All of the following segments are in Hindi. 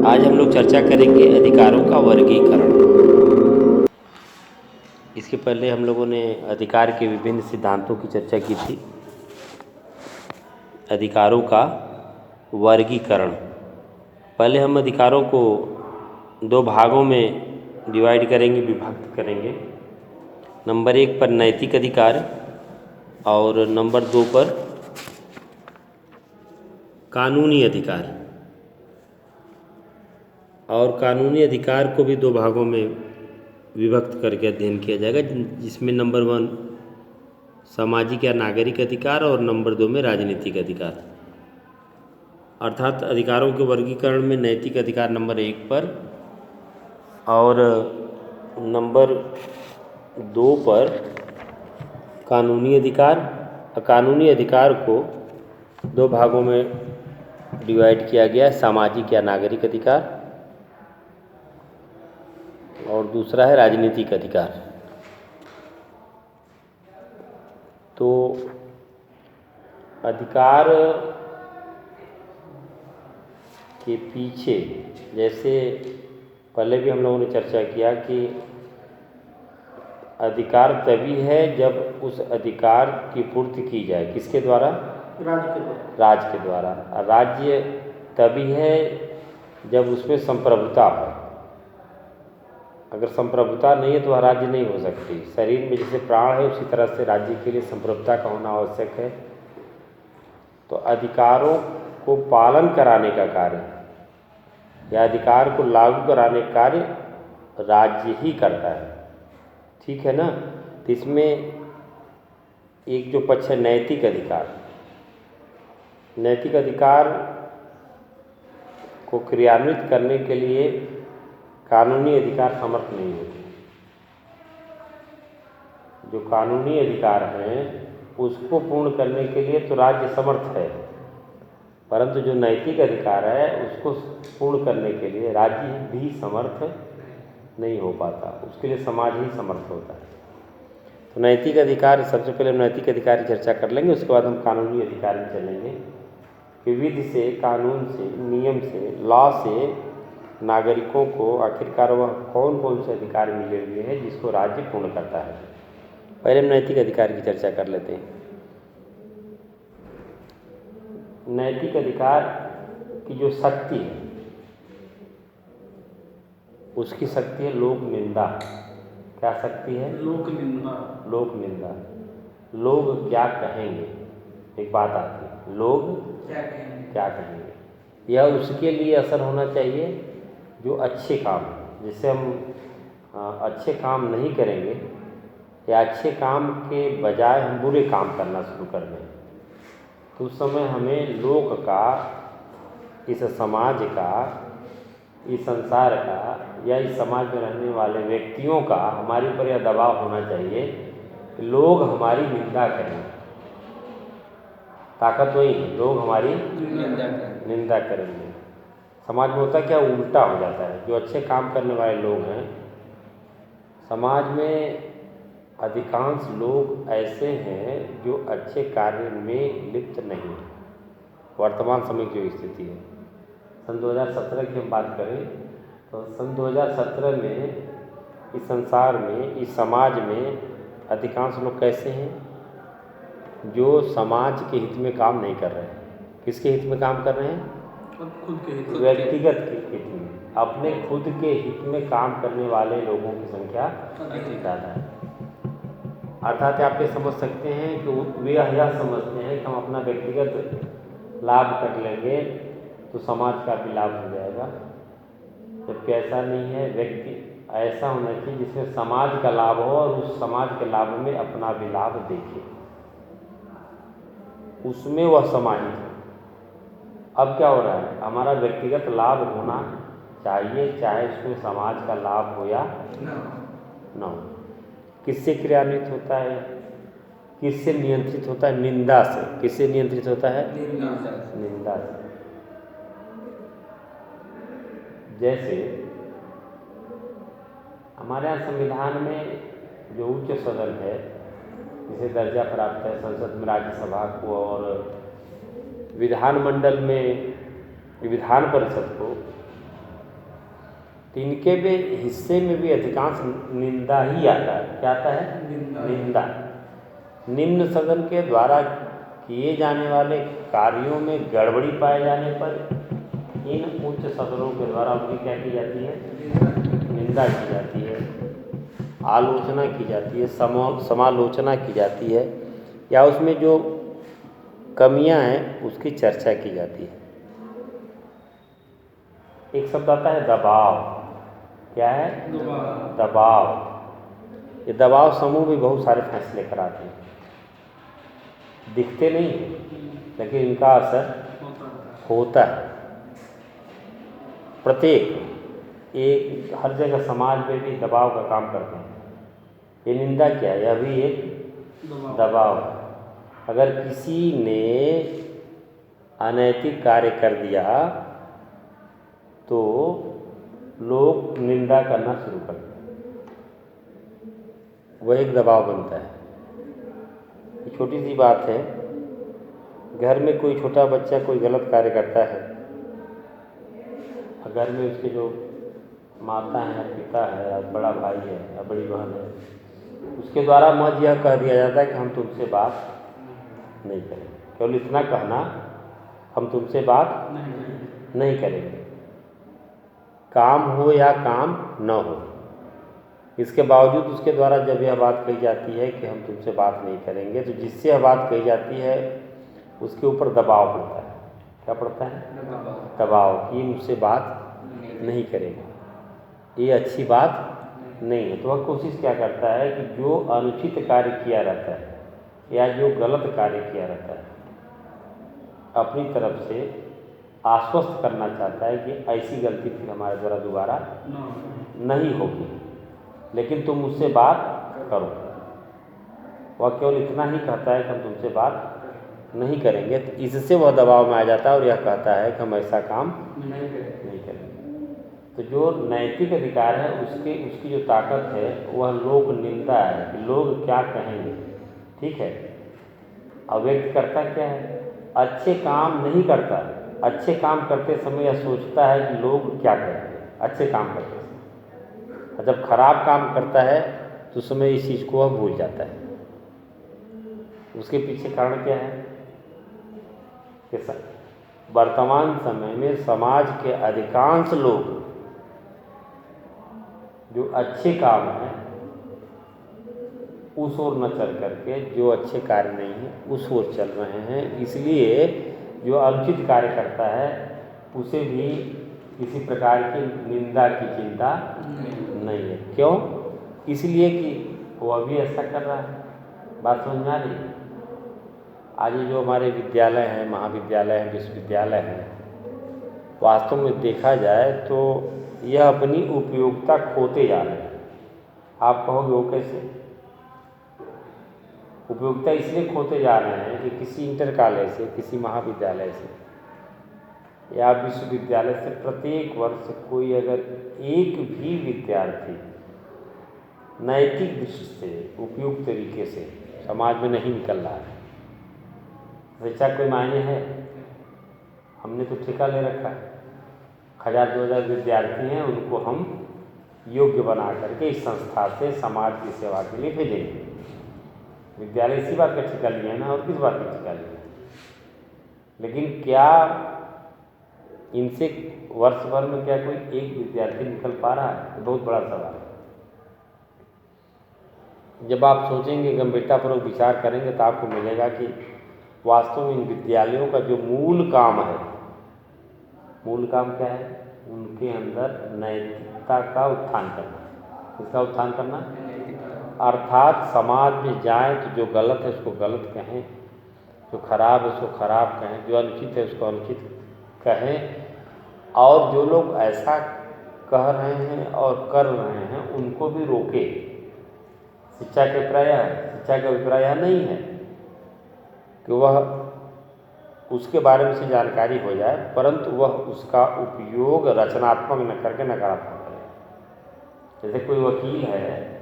आज हम लोग चर्चा करेंगे अधिकारों का वर्गीकरण। इसके पहले हम लोगों ने अधिकार के विभिन्न सिद्धांतों की चर्चा की थी। अधिकारों का वर्गीकरण, पहले हम अधिकारों को दो भागों में डिवाइड करेंगे, विभक्त करेंगे। नंबर 1 पर नैतिक अधिकार और नंबर 2 पर कानूनी अधिकार। और कानूनी अधिकार को भी दो भागों में विभक्त करके अध्ययन किया जाएगा, जिसमें नंबर 1 सामाजिक या नागरिक अधिकार और नंबर 2 में राजनीतिक अधिकार। अर्थात अधिकारों के वर्गीकरण में नैतिक अधिकार नंबर 1 पर और नंबर 2 पर कानूनी अधिकार। कानूनी अधिकार को दो भागों में डिवाइड किया गया है, सामाजिक या नागरिक अधिकार और दूसरा है राजनीतिक अधिकार। तो अधिकार के पीछे, जैसे पहले भी हम लोगों ने चर्चा किया कि अधिकार तभी है जब उस अधिकार की पूर्ति की जाए, किसके द्वारा? राज्य के द्वारा। राज्य के द्वारा। राज्य तभी है जब उसमें संप्रभुता हो। अगर संप्रभुता नहीं है तो वह राज्य नहीं हो सकती। शरीर में जैसे प्राण है, उसी तरह से राज्य के लिए संप्रभुता का होना आवश्यक है। तो अधिकारों को पालन कराने का कार्य या अधिकार को लागू कराने का कार्य राज्य ही करता है, ठीक है ना। तो इसमें एक जो पक्ष है नैतिक अधिकार, नैतिक अधिकार को क्रियान्वित करने के लिए कानूनी अधिकार समर्थ नहीं होते। जो कानूनी अधिकार हैं उसको पूर्ण करने के लिए तो राज्य समर्थ है, परंतु जो नैतिक अधिकार है उसको पूर्ण करने के लिए राज्य भी समर्थ नहीं हो पाता, उसके लिए समाज ही समर्थ होता है। तो नैतिक अधिकार, सबसे पहले हम नैतिक अधिकार की चर्चा कर लेंगे, उसके बाद हम कानूनी अधिकार में चलेंगे। विधि से, कानून से, नियम से, लॉ से नागरिकों को आखिरकार वह कौन कौन से अधिकार मिले हुए हैं जिसको राज्य पूर्ण करता है। पहले हम नैतिक अधिकार की चर्चा कर लेते हैं। नैतिक अधिकार की जो शक्ति है, उसकी शक्ति है लोक निंदा। क्या शक्ति है? लोक निंदा। लोक निंदा। लोग क्या कहेंगे, एक बात आती है, लोग क्या कहेंगे। यह उसके लिए असर होना चाहिए जो अच्छे काम, जिससे हम अच्छे काम नहीं करेंगे या अच्छे काम के बजाय हम बुरे काम करना शुरू कर दें, तो उस समय हमें लोक का, इस समाज का, इस संसार का या इस समाज में रहने वाले व्यक्तियों का हमारे ऊपर यह दबाव होना चाहिए कि लोग हमारी निंदा करें। ताकत वही है, लोग हमारी निंदा करेंगे। समाज में होता क्या, उल्टा हो जाता है। जो अच्छे काम करने वाले लोग हैं, समाज में अधिकांश लोग ऐसे हैं जो अच्छे कार्य में लिप्त नहीं हैं। वर्तमान समय की जो स्थिति है, सन 2017 की हम बात करें तो सन 2017 में इस संसार में, इस समाज में अधिकांश लोग कैसे हैं, जो समाज के हित में काम नहीं कर रहे हैं। किसके हित में काम कर रहे हैं? खुद के हित, व्यक्तिगत के हित में। अपने खुद के हित में काम करने वाले लोगों की संख्या ज़्यादा है। अर्थात आप ये समझ सकते हैं कि वे यह समझते हैं कि हम अपना व्यक्तिगत लाभ कर लेंगे तो समाज का भी लाभ हो जाएगा, जबकि ऐसा नहीं है। व्यक्ति ऐसा होना चाहिए जिसमें समाज का लाभ हो और उस समाज के लाभ में अपना भी लाभ देखे, उसमें वह समाहित है। अब क्या हो रहा है, हमारा व्यक्तिगत लाभ होना चाहिए, चाहे उसमें समाज का लाभ हो या न हो। किससे क्रियान्वित होता है, किससे नियंत्रित होता है? निंदा से। किससे नियंत्रित होता है? निंदा से। जैसे हमारे यहाँ संविधान में जो उच्च सदन है, जिसे दर्जा प्राप्त है, संसद में राज्यसभा को और विधानमंडल में विधान परिषद को, तो इनके भी हिस्से में भी अधिकांश निंदा ही आता है। क्या आता है? निंदा। निम्न सदन के द्वारा किए जाने वाले कार्यों में गड़बड़ी पाए जाने पर इन उच्च सदनों के द्वारा उनकी क्या की जाती है? निंदा की जाती है, आलोचना की जाती है, समालोचना की जाती है, या उसमें जो कमियां हैं उसकी चर्चा की जाती है। एक शब्द आता है दबाव। क्या है? दबाव। ये दबाव समूह भी बहुत सारे फैसले कराते हैं, दिखते नहीं हैं लेकिन इनका असर होता है। प्रत्येक एक हर जगह समाज में भी दबाव का काम करते हैं। ये निंदा क्या है? यह भी एक दबाव है। अगर किसी ने अनैतिक कार्य कर दिया तो लोग निंदा करना शुरू कर देते, वह एक दबाव बनता है। छोटी सी बात है, घर में कोई छोटा बच्चा कोई गलत कार्य करता है, घर में उसके जो माता है, पिता है, या बड़ा भाई है या बड़ी बहन है, उसके द्वारा मज यह कह दिया जाता है कि हम तुमसे बात नहीं करेंगे। केवल इतना कहना, हम तुमसे बात नहीं करेंगे, काम हो या काम न हो। इसके बावजूद उसके द्वारा जब यह बात कही जाती है कि हम तुमसे बात नहीं करेंगे, तो जिससे यह बात कही जाती है उसके ऊपर दबाव पड़ता है। क्या पड़ता है? दबाव कि मुझसे बात नहीं करेंगे, ये अच्छी बात नहीं है। तो वह कोशिश क्या करता है कि जो अनुचित कार्य किया रहता है या जो गलत कार्य किया रहता है, अपनी तरफ से आश्वस्त करना चाहता है कि ऐसी गलती फिर हमारे द्वारा दोबारा नहीं होगी, लेकिन तुम मुझसे बात करो। वह केवल इतना ही कहता है कि हम तुमसे बात नहीं करेंगे, तो इससे वह दबाव में आ जाता है और यह कहता है कि हम ऐसा काम नहीं करेंगे। तो जो नैतिक अधिकार है उसकी जो ताकत है वह लोक निंदा है कि लोग क्या कहेंगे। ठीक है, अव्यक्त करता क्या है? अच्छे काम नहीं करता, अच्छे काम करते समय यह सोचता है कि लोग क्या कहेंगे अच्छे काम करते समय। जब खराब काम करता है तो उस समय इस चीज़ को वह भूल जाता है। उसके पीछे कारण क्या है कि वर्तमान समय में समाज के अधिकांश लोग जो अच्छे काम हैं उस ओर न चल करके जो अच्छे कार्य नहीं है उस ओर चल रहे हैं। इसलिए जो अनुचित कार्य करता है उसे भी किसी प्रकार की निंदा की चिंता नहीं है। क्यों? इसलिए कि वो अभी ऐसा कर रहा है। बात समझ में आ रही है? आज ये जो हमारे विद्यालय हैं, महाविद्यालय हैं, विश्वविद्यालय हैं, वास्तव में देखा जाए तो यह अपनी उपयोगिता खोते जा रहे हैं। आप कहोगे वो कैसे? उपयोगिता इसलिए खोते जा रहे हैं कि किसी इंटर कॉलेज से, किसी महाविद्यालय से या विश्वविद्यालय से प्रत्येक वर्ष कोई अगर एक भी विद्यार्थी नैतिक दृष्टि से उपयुक्त तरीके से समाज में नहीं निकल रहा है, वैसा कोई मायने है? हमने तो ठेका ले रखा है, 1000-2000 विद्यार्थी हैं, उनको हम योग्य बना करके इस संस्था से समाज की सेवा के लिए भेजेंगे। विद्यालय इसी बात का ठेका लिया है ना, और किस बात का ठेका लिया? लेकिन क्या इनसे वर्ष भर में क्या कोई एक विद्यार्थी निकल पा रहा है? बहुत बड़ा सवाल है। जब आप सोचेंगे, गंभीरतापूर्वक विचार करेंगे, तो आपको मिलेगा कि वास्तव में इन विद्यालयों का जो मूल काम है, मूल काम क्या है? उनके अंदर नैतिकता का उत्थान करना। इसका उत्थान करना अर्थात समाज में जाएं तो जो गलत है उसको गलत कहें, जो खराब है उसको खराब कहें, जो अनुचित है उसको अनुचित कहें, और जो लोग ऐसा कह रहे हैं और कर रहे हैं उनको भी रोके। शिक्षा का अभिप्राय यह नहीं है कि वह उसके बारे में से जानकारी हो जाए, परंतु वह उसका उपयोग रचनात्मक न करके नकारात्मक करे। जैसे कोई वकील है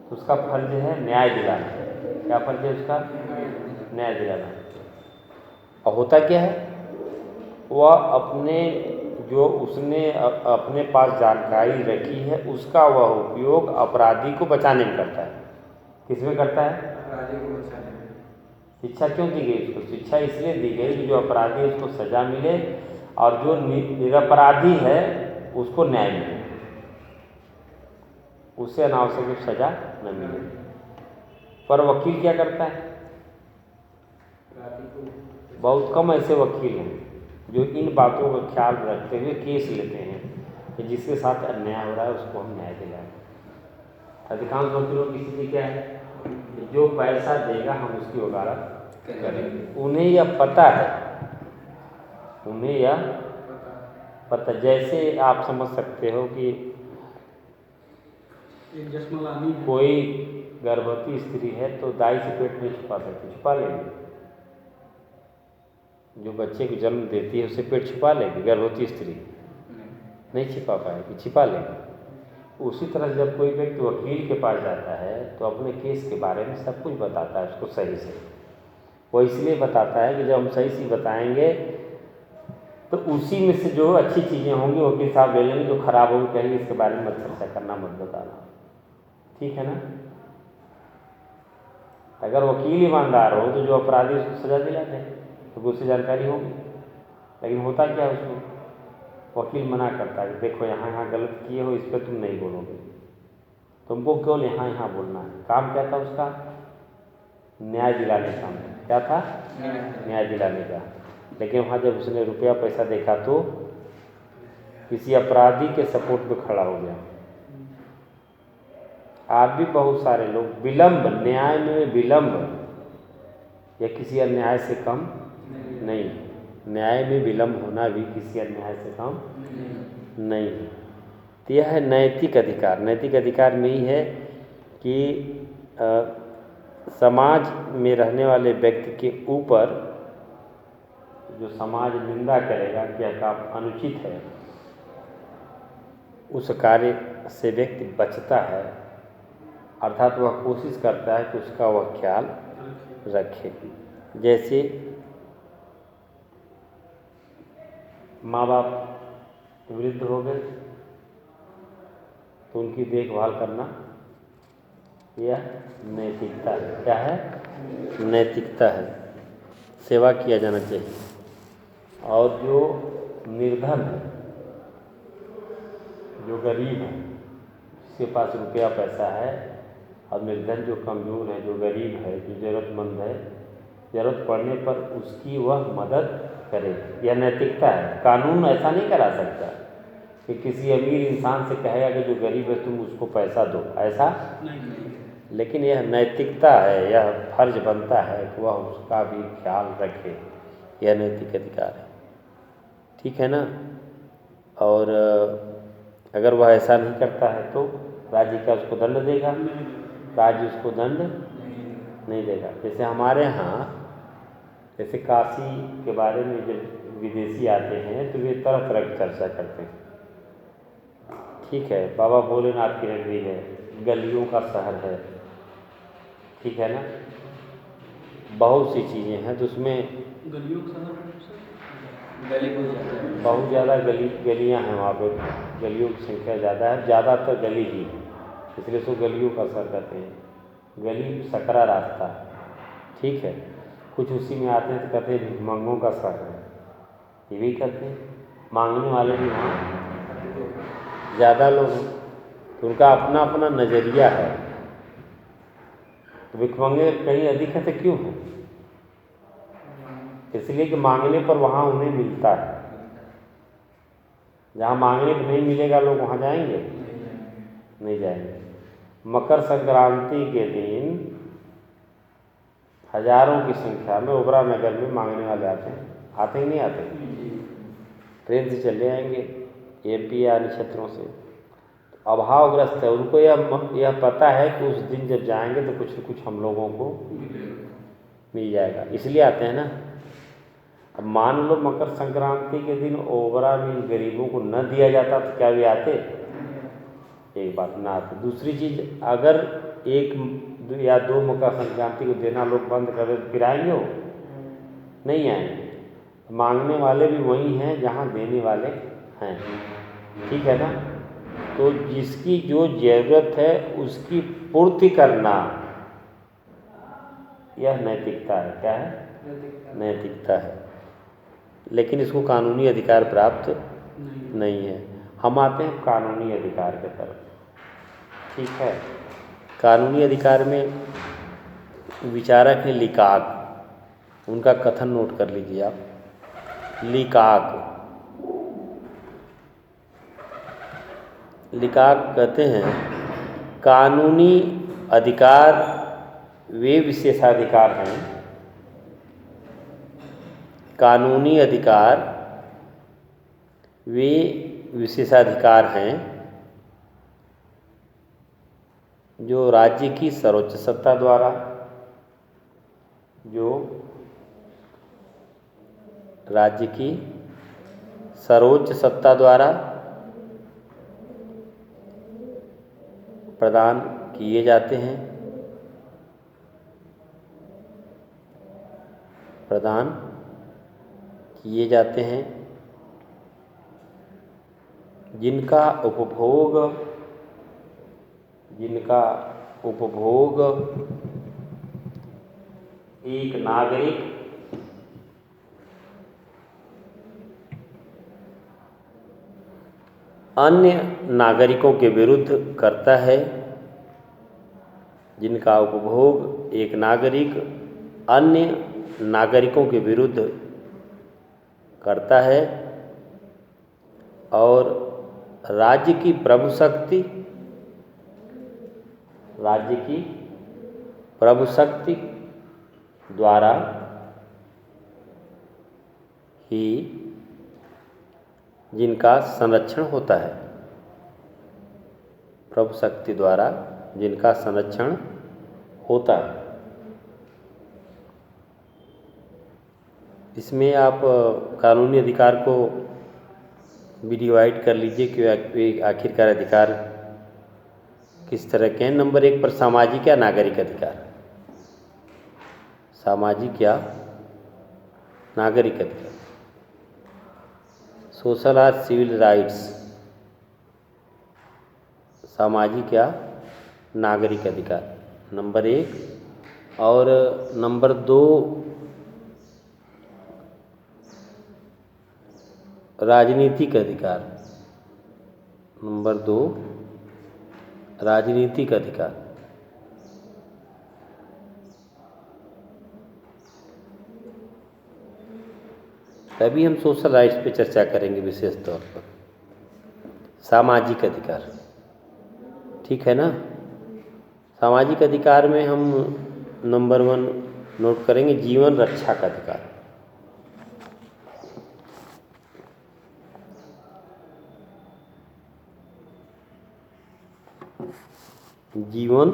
तो उसका फर्ज है न्याय दिलाना। क्या फर्ज है उसका? न्याय दिलाना। और होता क्या है? वह अपने जो उसने अपने पास जानकारी रखी है उसका वह उपयोग अपराधी को बचाने में करता है। किस में करता है? अपराधी को बचाने में। शिक्षा क्यों दी गई उसको? शिक्षा इसलिए दी गई कि जो अपराधी है उसको सजा मिले और जो निरपराधी है उसको न्याय मिले, उसे अनावश्यक सजा न मिले। पर वकील क्या करता है? बहुत कम ऐसे वकील हैं जो इन बातों का ख्याल रखते हुए केस लेते हैं कि जिसके साथ अन्याय हो रहा है उसको हम न्याय दिलाएं। अधिकांश वकीलों की स्थिति क्या है? जो पैसा देगा हम उसकी वकालत करेंगे। उन्हें यह पता है, उन्हें यह पता, जैसे आप समझ सकते हो कि एक जश्मलानी है। कोई गर्भवती स्त्री है तो दाई से पेट नहीं छुपा सकती, छुपा लेगी। जो बच्चे को जन्म देती है उसे पेट छुपा लेगी, गर्भवती स्त्री नहीं छिपा पाएगी, छिपा लेगी। उसी तरह जब कोई व्यक्ति वकील के पास जाता है तो अपने केस के बारे में सब कुछ बताता है उसको सही से। वो इसलिए बताता है कि जब हम सही से बताएंगे तो उसी में से जो अच्छी चीज़ें होंगी वकील साहब ले लेंगे, जो खराब होगी कहेंगे इसके बारे में मत चर्चा करना, मत बताना। ठीक है ना? अगर वकील ईमानदार हो तो जो अपराधी उसको सजा दिलाते हैं तो उससे जानकारी होगी। लेकिन होता क्या है उसमें? वकील मना करता है, देखो यहाँ यहाँ गलत किए हो, इस पर तुम नहीं बोलोगे, तुमको केवल यहाँ यहाँ बोलना है। काम क्या था उसका? न्याय दिलाने का। क्या था? न्याय दिलाने का। लेकिन वहाँ जब उसने रुपया पैसा देखा तो किसी अपराधी के सपोर्ट में खड़ा हो गया। आज भी बहुत सारे लोग विलंब, न्याय में विलंब या किसी अन्याय से कम नहीं। न्याय में विलंब होना भी किसी अन्याय से कम नहीं है। तो यह है नैतिक अधिकार। नैतिक अधिकार में ही है कि समाज में रहने वाले व्यक्ति के ऊपर जो समाज निंदा करेगा कि यह काम अनुचित है, उस कार्य से व्यक्ति बचता है, अर्थात वह कोशिश करता है कि उसका वह ख्याल रखे। जैसे माँ बाप वृद्ध हो गए तो उनकी देखभाल करना यह नैतिकता है। क्या है? नैतिकता है। सेवा किया जाना चाहिए। और जो निर्धन है, जो गरीब है, जिसके पास रुपया पैसा है, और निर्धन जो कमज़ोर है, जो गरीब है, जो ज़रूरतमंद है, ज़रूरत पड़ने पर उसकी वह मदद करे, यह नैतिकता है। कानून ऐसा नहीं करा सकता कि किसी अमीर इंसान से कहेगा कि जो गरीब है तुम उसको पैसा दो, ऐसा नहीं। लेकिन यह नैतिकता है, यह फर्ज बनता है कि वह उसका भी ख्याल रखे। यह नैतिक अधिकार है। ठीक है ना? और अगर वह ऐसा नहीं करता है तो राज्य क्या उसको दंड देगा? राज्य उसको दंड नहीं देगा। जैसे हमारे यहाँ, जैसे काशी के बारे में जब विदेशी आते हैं तो वे तरह तरह की चर्चा करते हैं। ठीक है, बाबा भोलेनाथ की नगरी है, गलियों का शहर है, ठीक है ना? बहुत सी चीज़ें हैं तो उसमें गलियों का शहर गली बहुत ज़्यादा गलियाँ हैं वहाँ पे, गलियों की संख्या ज़्यादा है, ज़्यादातर गली ही है, इसलिए उसको गलियों का शहर कहते हैं। गली सकरा रास्ता, ठीक है। कुछ उसी में आते हैं तो कहते हैं भिखमंगों का शहर है, ये भी कहते हैं। मांगने वाले भी वहाँ ज़्यादा लोग हैं तो उनका अपना अपना नज़रिया है। तो भिखमंगे कहीं अधिक है तो क्यों है? इसलिए कि मांगने पर वहाँ उन्हें मिलता है। जहाँ मांगने पर नहीं मिलेगा लोग वहाँ जाएंगे? नहीं जाएंगे। मकर संक्रांति के दिन हजारों की संख्या में ओबरा नगर में मांगने वाले आते हैं। आते ही नहीं आते? ट्रेन से चले आएंगे एमपी या अन्य क्षेत्रों से। अभावग्रस्त है, उनको यह पता है कि उस दिन जब जाएंगे तो कुछ न कुछ हम लोगों को मिल जाएगा, इसलिए आते हैं ना। अब मान लो मकर संक्रांति के दिन ओबरा में गरीबों को न दिया जाता तो क्या वे आते? एक बात ना आते। दूसरी चीज़, अगर एक या दो मकर संक्रांति को देना लोग बंद कर दे तो फिर आएंगे? वो नहीं आएंगे। मांगने वाले भी वही हैं जहाँ देने वाले हैं, ठीक है ना। तो जिसकी जो ज़रूरत है उसकी पूर्ति करना, यह नैतिकता है। क्या है? नैतिकता है। लेकिन इसको कानूनी अधिकार प्राप्त नहीं है। हम आते हैं कानूनी अधिकार के तरफ, ठीक है। कानूनी अधिकार में विचारक हैं लीकाक, उनका कथन नोट कर लीजिए आप। लीकाक कहते हैं कानूनी अधिकार वे विशेषाधिकार हैं, कानूनी अधिकार वे विशेषाधिकार हैं जो राज्य की सर्वोच्च सत्ता द्वारा, जो राज्य की सर्वोच्च सत्ता द्वारा प्रदान किए जाते हैं, प्रदान किए जाते हैं, जिनका उपभोग एक नागरिक अन्य नागरिकों के विरुद्ध करता है, जिनका उपभोग एक नागरिक अन्य नागरिकों के विरुद्ध करता है और राज्य की प्रभु शक्ति द्वारा ही जिनका संरक्षण होता है, प्रभु शक्ति द्वारा जिनका संरक्षण होता है। इसमें आप कानूनी अधिकार को भी डिवाइड कर लीजिए कि आखिरकार अधिकार किस तरह के हैं। नंबर 1 पर सामाजिक या नागरिक अधिकार, सामाजिक या नागरिक अधिकार, सोशल और सिविल राइट्स, सामाजिक या नागरिक अधिकार नंबर 1। और नंबर 2 राजनीतिक अधिकार, नंबर 2 राजनीतिक अधिकार। तभी हम सोशल राइट्स पे चर्चा करेंगे विशेष तौर पर। सामाजिक अधिकार, ठीक है ना। सामाजिक अधिकार में हम नंबर 1 नोट करेंगे जीवन रक्षा का अधिकार। जीवन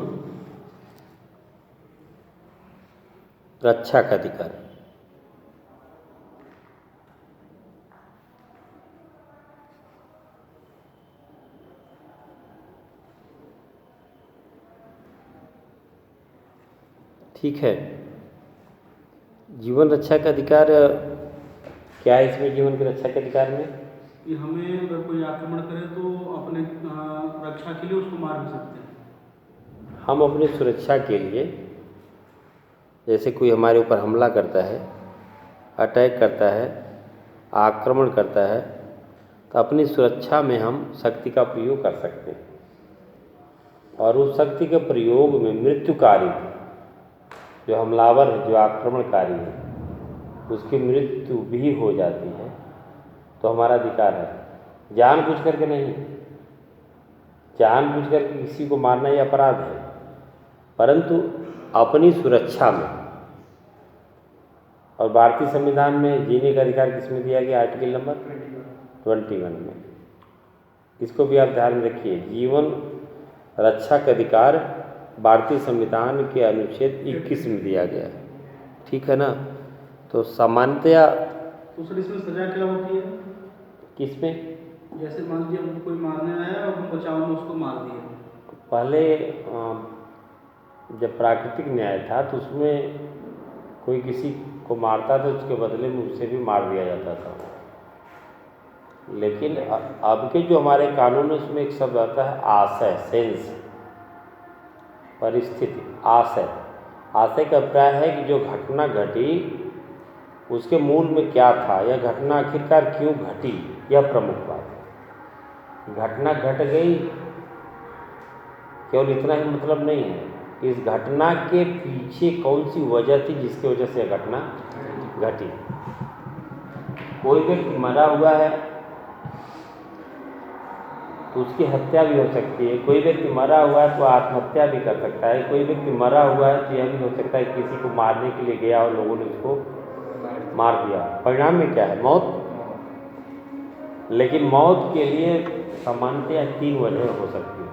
रक्षा का अधिकार, ठीक है। जीवन रक्षा का अधिकार क्या है इसमें? जीवन की रक्षा के अधिकार में कि हमें अगर कोई आक्रमण करे तो अपने रक्षा के लिए उसको मार भी सकते हैं। हम अपनी सुरक्षा के लिए, जैसे कोई हमारे ऊपर हमला करता है, अटैक करता है, आक्रमण करता है, तो अपनी सुरक्षा में हम शक्ति का प्रयोग कर सकते हैं। और उस शक्ति के प्रयोग में मृत्युकारी, जो हमलावर है, जो आक्रमणकारी है, उसकी मृत्यु भी हो जाती है तो हमारा अधिकार है। जानबूझ करके नहीं, जानबूझ करके किसी को मारना ये अपराध है, परंतु अपनी सुरक्षा में। और भारतीय संविधान में जीने का अधिकार किसमें दिया गया? आर्टिकल नंबर 21 में। इसको भी आप ध्यान में रखिए। जीवन रक्षा का अधिकार भारतीय संविधान के अनुच्छेद 21 में दिया गया है, ठीक है ना। तो सामान्यतया तो सर इसमें सजा क्या होती है? किसमें? जैसे मान लीजिए हमको कोई मारने आया और हम बचाव में उसको मार दिए। पहले जब प्राकृतिक न्याय था तो उसमें कोई किसी को मारता था, उसके बदले में उससे भी मार दिया जाता था। लेकिन अब के जो हमारे कानून है उसमें एक शब्द आता है आशय, सेंस, परिस्थिति, आशय। आशय का अभिप्राय है कि जो घटना घटी उसके मूल में क्या था, यह घटना आखिरकार क्यों घटी, यह प्रमुख बात है। घटना घट गई केवल इतना ही मतलब नहीं है, इस घटना के पीछे कौन सी वजह थी जिसकी वजह से यह घटना घटी। कोई व्यक्ति मरा हुआ है तो उसकी हत्या भी हो सकती है, कोई व्यक्ति मरा हुआ है तो आत्महत्या भी कर सकता है, कोई व्यक्ति मरा हुआ है तो यह भी हो सकता है किसी को मारने के लिए गया और लोगों ने उसको मार दिया। परिणाम में क्या है? मौत। लेकिन मौत के लिए सामान्यतः 3 वजह हो सकती है।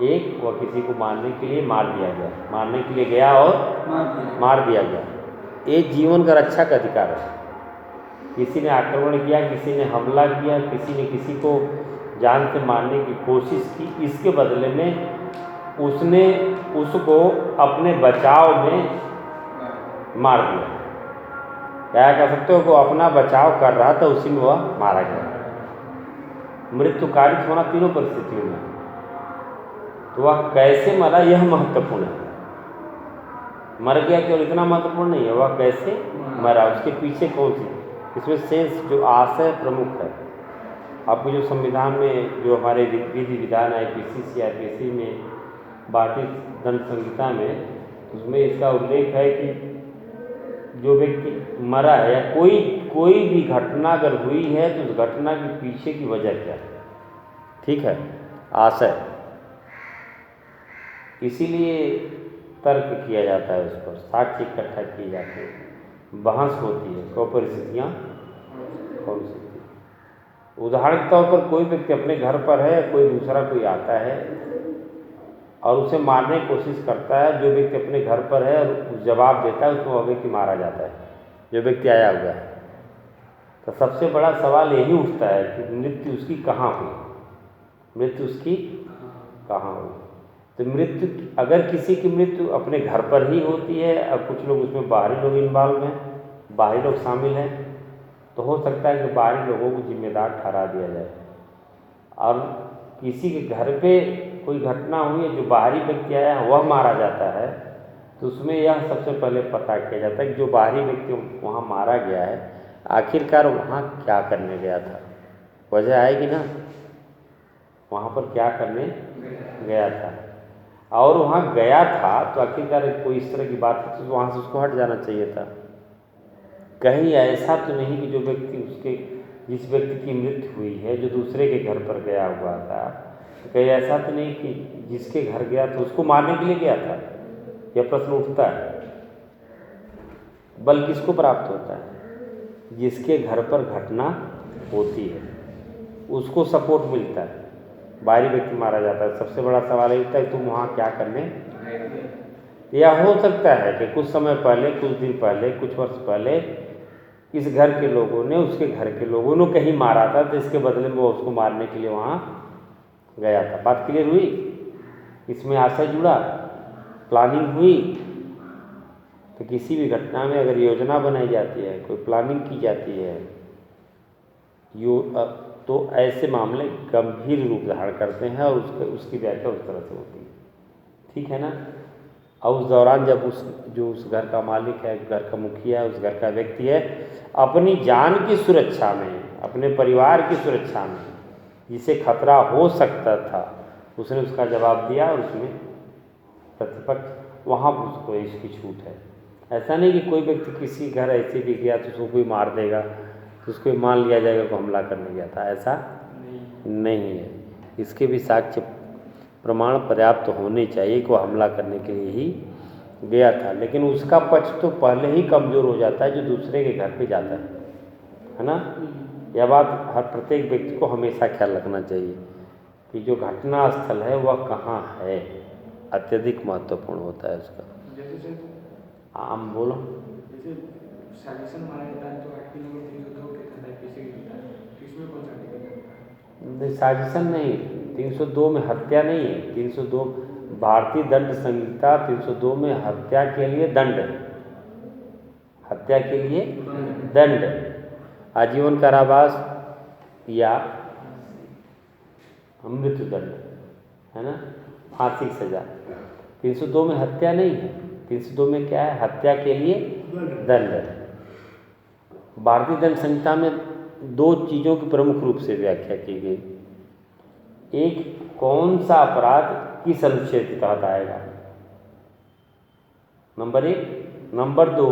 एक, वह किसी को मारने के लिए मार दिया गया, मारने के लिए गया और मार दिया गया। ये जीवन का रक्षा का अधिकार है। किसी ने आक्रमण किया, किसी ने हमला किया, किसी ने किसी को जान से मारने की कोशिश की, इसके बदले में उसने उसको अपने बचाव में मार दिया। क्या कह सकते हो कि अपना बचाव कर रहा था, उसी में वह मारा गया। मृत्यु कारित होना तीनों परिस्थितियों में, तो वह कैसे मरा यह महत्वपूर्ण है। मर गया केवल इतना महत्वपूर्ण नहीं है, वह कैसे मरा, उसके पीछे कौन सी, इसमें सेंस जो आशय प्रमुख है। आपको जो संविधान में जो हमारे विधि विधान IPC CRPC में भारतीय दंड संहिता में, उसमें इसका उल्लेख है कि जो व्यक्ति मरा है या कोई भी घटना अगर हुई है तो उस घटना के पीछे की वजह क्या है, ठीक है, आशय। इसीलिए तर्क किया जाता है, उस पर साक्ष्य इकट्ठा किए जाते हैं, बहस होती है, तो परिस्थितियाँ कौन सी थी। उदाहरण के तौर पर कोई व्यक्ति अपने घर पर है, कोई दूसरा कोई आता है और उसे मारने की कोशिश करता है। जो व्यक्ति अपने घर पर है और जवाब देता है, उसको वह व्यक्ति मारा जाता है, जो व्यक्ति आया हुआ है। तो सबसे बड़ा सवाल यही उठता है कि मृत्यु उसकी कहाँ हुई, मृत्यु उसकी कहाँ हुई। तो मृत्यु, अगर किसी की मृत्यु अपने घर पर ही होती है, अब कुछ लोग उसमें बाहरी लोग इन्वॉल्व हैं, बाहरी लोग शामिल हैं, तो हो सकता है कि बाहरी लोगों को जिम्मेदार ठहरा दिया जाए। और किसी के घर पे कोई घटना हुई है, जो बाहरी व्यक्ति आया है वह मारा जाता है, तो उसमें यह सबसे पहले पता किया जाता है कि जो बाहरी व्यक्ति वहाँ मारा गया है आखिरकार वहाँ क्या करने गया था। वजह आएगी ना, वहाँ पर क्या करने गया था, और वहाँ गया था तो आखिरकार कोई इस तरह की बात थी तो वहाँ से उसको हट जाना चाहिए था। कहीं ऐसा तो नहीं कि जो व्यक्ति उसके, जिस व्यक्ति की मृत्यु हुई है जो दूसरे के घर पर गया हुआ था, तो कहीं ऐसा तो नहीं कि जिसके घर गया तो उसको मारने के लिए गया था। यह प्रश्न उठता है। बल किसको प्राप्त होता है? जिसके घर पर घटना होती है उसको सपोर्ट मिलता है, बाहरी व्यक्ति मारा जाता है। सबसे बड़ा सवाल ये होता है तुम वहाँ क्या करने। या हो सकता है कि कुछ समय पहले, कुछ दिन पहले, कुछ वर्ष पहले इस घर के लोगों ने उसके घर के लोगों ने कहीं मारा था, तो इसके बदले में वो उसको मारने के लिए वहाँ गया था। बात क्लियर हुई? इसमें आशय जुड़ा, प्लानिंग हुई। तो किसी भी घटना में अगर योजना बनाई जाती है, कोई प्लानिंग की जाती है, तो ऐसे मामले गंभीर रूप धारण करते हैं और उसकी व्याख्या उस तरह से होती है, ठीक है ना। और उस दौरान जब उस घर का मालिक है, घर का मुखिया है, उस घर का व्यक्ति है, अपनी जान की सुरक्षा में, अपने परिवार की सुरक्षा में जिसे खतरा हो सकता था, उसने उसका जवाब दिया और उसमें प्रतिपक्ष, वहाँ उसको इसकी छूट है। ऐसा नहीं कि कोई व्यक्ति किसी घर ऐसे भी गया तो उसको कोई मार देगा तो उसको मान लिया जाएगा कि हमला करने गया था, ऐसा नहीं है। इसके भी साक्ष्य प्रमाण पर्याप्त होने चाहिए कि वो हमला करने के लिए ही गया था। लेकिन उसका पक्ष तो पहले ही कमज़ोर हो जाता है जो दूसरे के घर पे जाता है ना। यह बात हर प्रत्येक व्यक्ति को हमेशा ख्याल रखना चाहिए कि जो घटना स्थल है वह कहाँ है, अत्यधिक महत्वपूर्ण होता है उसका। जैसे हम बोलो, जैसे साजिशन माना जाता है तो आर्टिकल नंबर 302 के तहत IPC होता है, तो इसमें कौन सा आर्टिकल है? साजिशन नहीं, 302 में हत्या नहीं है। 302 भारतीय दंड संहिता 302 में हत्या के लिए दंड है, हत्या के लिए दंड। आजीवन कारावास या मृत्युदंड, है ना, फांसी की सजा। 302 में हत्या नहीं है, 302 में क्या है, हत्या के लिए दंड है। भारतीय दंड संहिता में 2 चीज़ों की प्रमुख रूप से व्याख्या की गई। एक, कौन सा अपराध किस अनुच्छेद के तहत आएगा, नंबर 1। नंबर 2,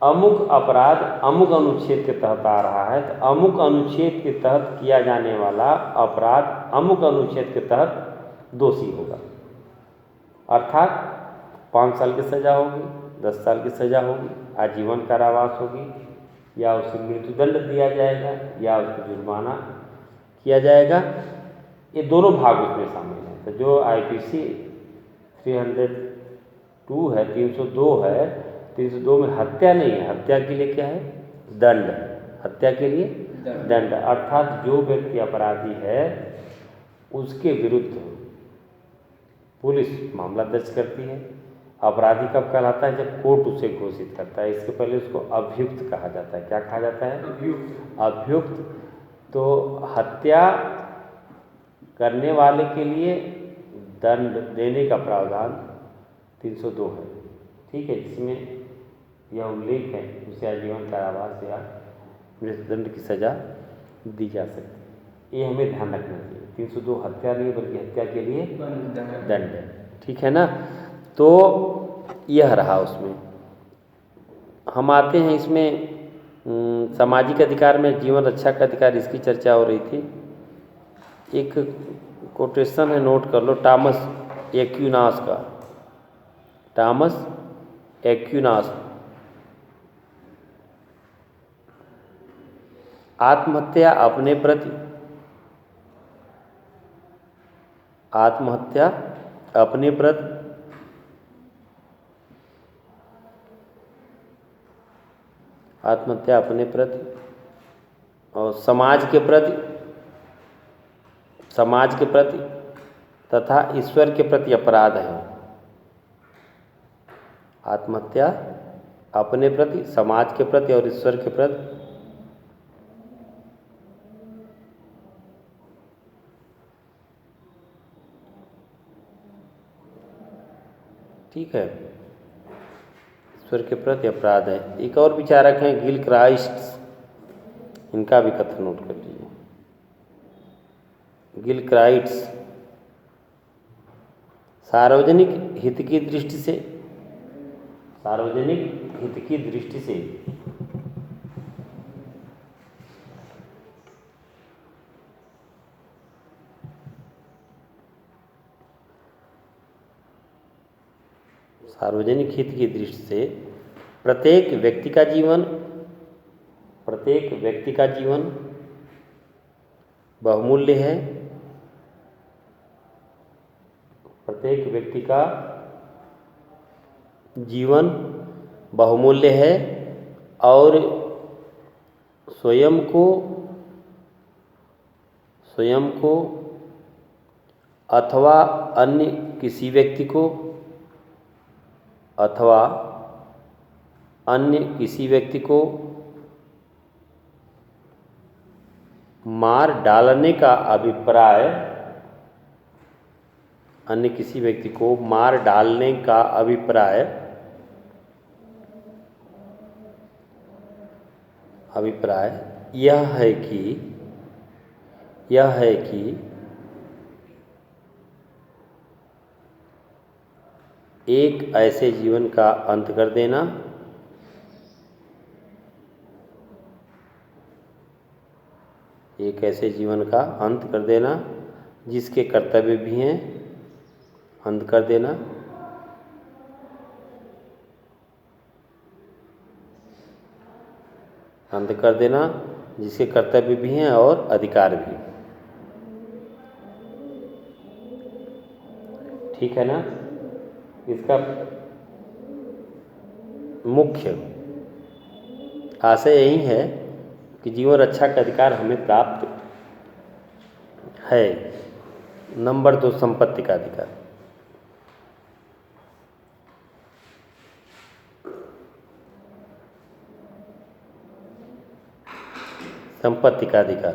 अमुक अपराध अमुक अनुच्छेद के तहत आ रहा है, तो अमुक अनुच्छेद के तहत किया जाने वाला अपराध अमुक अनुच्छेद के तहत दोषी होगा। अर्थात 5 साल की सज़ा होगी, 10 साल की सज़ा होगी, आजीवन कारावास होगी, या उसे मृत्युदंड दिया जाएगा, या उसको जुर्माना किया जाएगा। ये दोनों भाग उसमें शामिल हैं। तो जो IPC 302 है, 302 है, 302 में हत्या नहीं है, हत्या के लिए क्या है, दंड, हत्या के लिए दंड। अर्थात जो व्यक्ति अपराधी है उसके विरुद्ध पुलिस मामला दर्ज करती है। अपराधी कब कहलाता है, जब कोर्ट उसे घोषित करता है। इसके पहले उसको अभियुक्त कहा जाता है। क्या कहा जाता है, अभियुक्त। तो हत्या करने वाले के लिए दंड देने का प्रावधान 302 है, ठीक है, जिसमें यह उल्लेख है उसे आजीवन कारावास या मृत्युदंड की सज़ा दी जा सकती है। ये हमें ध्यान रखना चाहिए। 302 हत्या नहीं बल्कि हत्या के लिए दंड है, ठीक है ना। तो यह रहा उसमें। हम आते हैं इसमें सामाजिक अधिकार में जीवन रक्षा का अधिकार, इसकी चर्चा हो रही थी। एक कोटेशन है, नोट कर लो, टॉमस एक्विनास का। टॉमस एक्विनास, आत्महत्या अपने प्रति, आत्महत्या अपने प्रति आत्महत्या अपने प्रति और समाज के प्रति तथा ईश्वर के प्रति अपराध है। आत्महत्या अपने प्रति, समाज के प्रति और ईश्वर के प्रति ठीक है, ईश्वर के प्रति अपराध है। एक और विचारक हैं गिलक्राइस्ट, इनका भी कथन नोट कर लीजिए। गिलक्राइट्स, सार्वजनिक हित की दृष्टि से, सार्वजनिक हित की दृष्टि से सार्वजनिक हित की दृष्टि से प्रत्येक व्यक्ति का जीवन बहुमूल्य है। प्रत्येक व्यक्ति का जीवन बहुमूल्य है और स्वयं को अथवा अन्य किसी व्यक्ति को मार डालने का अभिप्राय, अन्य किसी व्यक्ति को मार डालने का अभिप्राय यह है कि एक ऐसे जीवन का अंत कर देना जिसके कर्तव्य भी हैं, अंत कर देना जिसके कर्तव्य भी हैं और अधिकार भी, ठीक है ना। इसका मुख्य आशय यही है कि जीवन रक्षा का अधिकार हमें प्राप्त है। नंबर 2, संपत्ति का अधिकार। संपत्ति का अधिकार।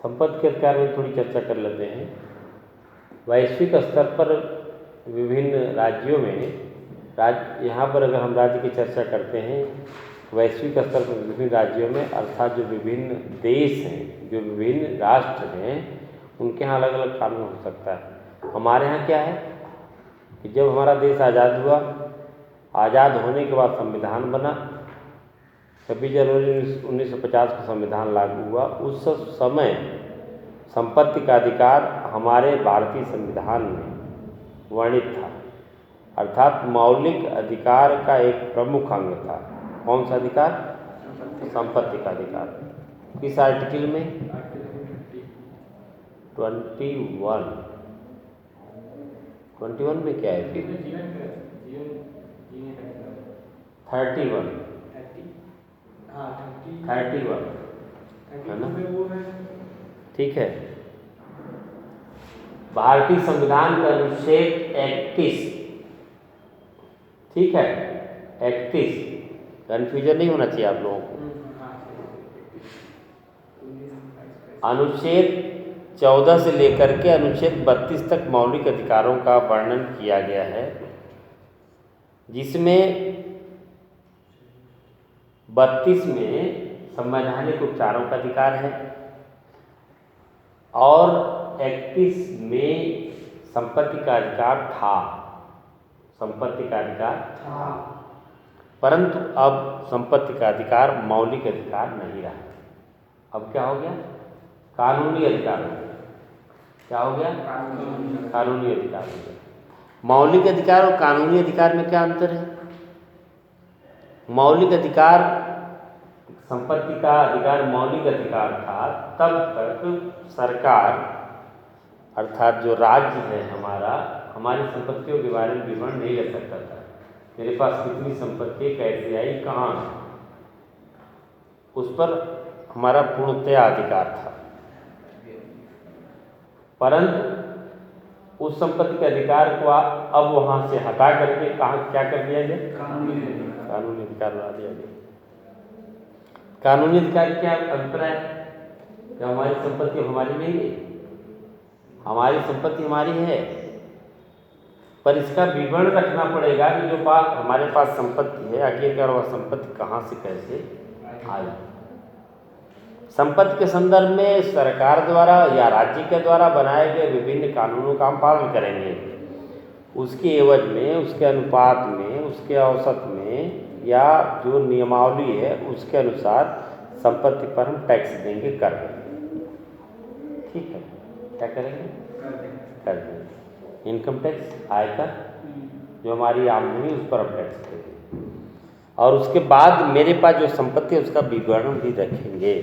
संपत्ति के अधिकार में थोड़ी चर्चा कर लेते हैं। वैश्विक स्तर पर विभिन्न राज्यों में यहाँ पर अगर हम राज्य की चर्चा करते हैं, वैश्विक स्तर पर विभिन्न राज्यों में अर्थात जो विभिन्न देश हैं, जो विभिन्न राष्ट्र हैं, उनके यहाँ अलग अलग कानून हो सकता है। हमारे यहाँ क्या है कि जब हमारा देश आज़ाद हुआ, आज़ाद होने के बाद संविधान बना, 26 जनवरी 1950 को संविधान लागू हुआ। उस समय संपत्ति का अधिकार हमारे भारतीय संविधान में वर्णित था, अर्थात मौलिक अधिकार का एक प्रमुख अंग था। कौन सा अधिकार? संपत्ति का अधिकार। किस आर्टिकल में? 21 में क्या है फिर? 31 है ना? ठीक है। भारतीय संविधान का अनुच्छेद 31, ठीक है, 31, कन्फ्यूजन नहीं होना चाहिए आप लोगों को। अनुच्छेद 14 से लेकर के अनुच्छेद 32 तक मौलिक अधिकारों का वर्णन किया गया है, जिसमें 32 में संवैधानिक उपचारों का अधिकार है और 31 में संपत्ति का अधिकार था। संपत्ति का अधिकार था, परंतु अब संपत्ति का अधिकार मौलिक अधिकार नहीं रहा। अब क्या हो गया? कानूनी अधिकार हो गया। क्या हो गया? कानूनी अधिकार हो गया। मौलिक अधिकार और कानूनी अधिकार में क्या अंतर है? मौलिक अधिकार, संपत्ति का अधिकार मौलिक अधिकार था, तब तक सरकार अर्थात जो राज्य है हमारा, हमारी संपत्तियों के बारे में विवरण नहीं ले सकता था। मेरे पास कितनी संपत्ति, कैसे आई, कहाँ, उस पर हमारा पूर्णतया अधिकार था। परंतु उस संपत्ति के अधिकार को अब वहाँ से हटा करके कहाँ क्या कर दिया गया? कानूनी अधिकार बना दिया गया। कानूनी अधिकार क्या अभिप्राय है? क्या हमारी संपत्ति हमारी नहीं है? हमारी संपत्ति हमारी है, पर इसका विवरण रखना पड़ेगा कि जो हमारे पास संपत्ति है, आखिरकार वह संपत्ति कहाँ से कैसे आई। संपत्ति के संदर्भ में सरकार द्वारा या राज्य के द्वारा बनाए गए विभिन्न कानूनों का हम पालन करेंगे। उसके एवज में, उसके अनुपात में, उसके औसत में या जो नियमावली है उसके अनुसार संपत्ति पर हम टैक्स देंगे, कर देंगे। ठीक है, क्या करेंगे? कर देंगे। इनकम टैक्स, आयकर, जो हमारी आमदनी उस पर हम टैक्स देंगे। और उसके बाद मेरे पास जो संपत्ति है उसका विवरण भी रखेंगे।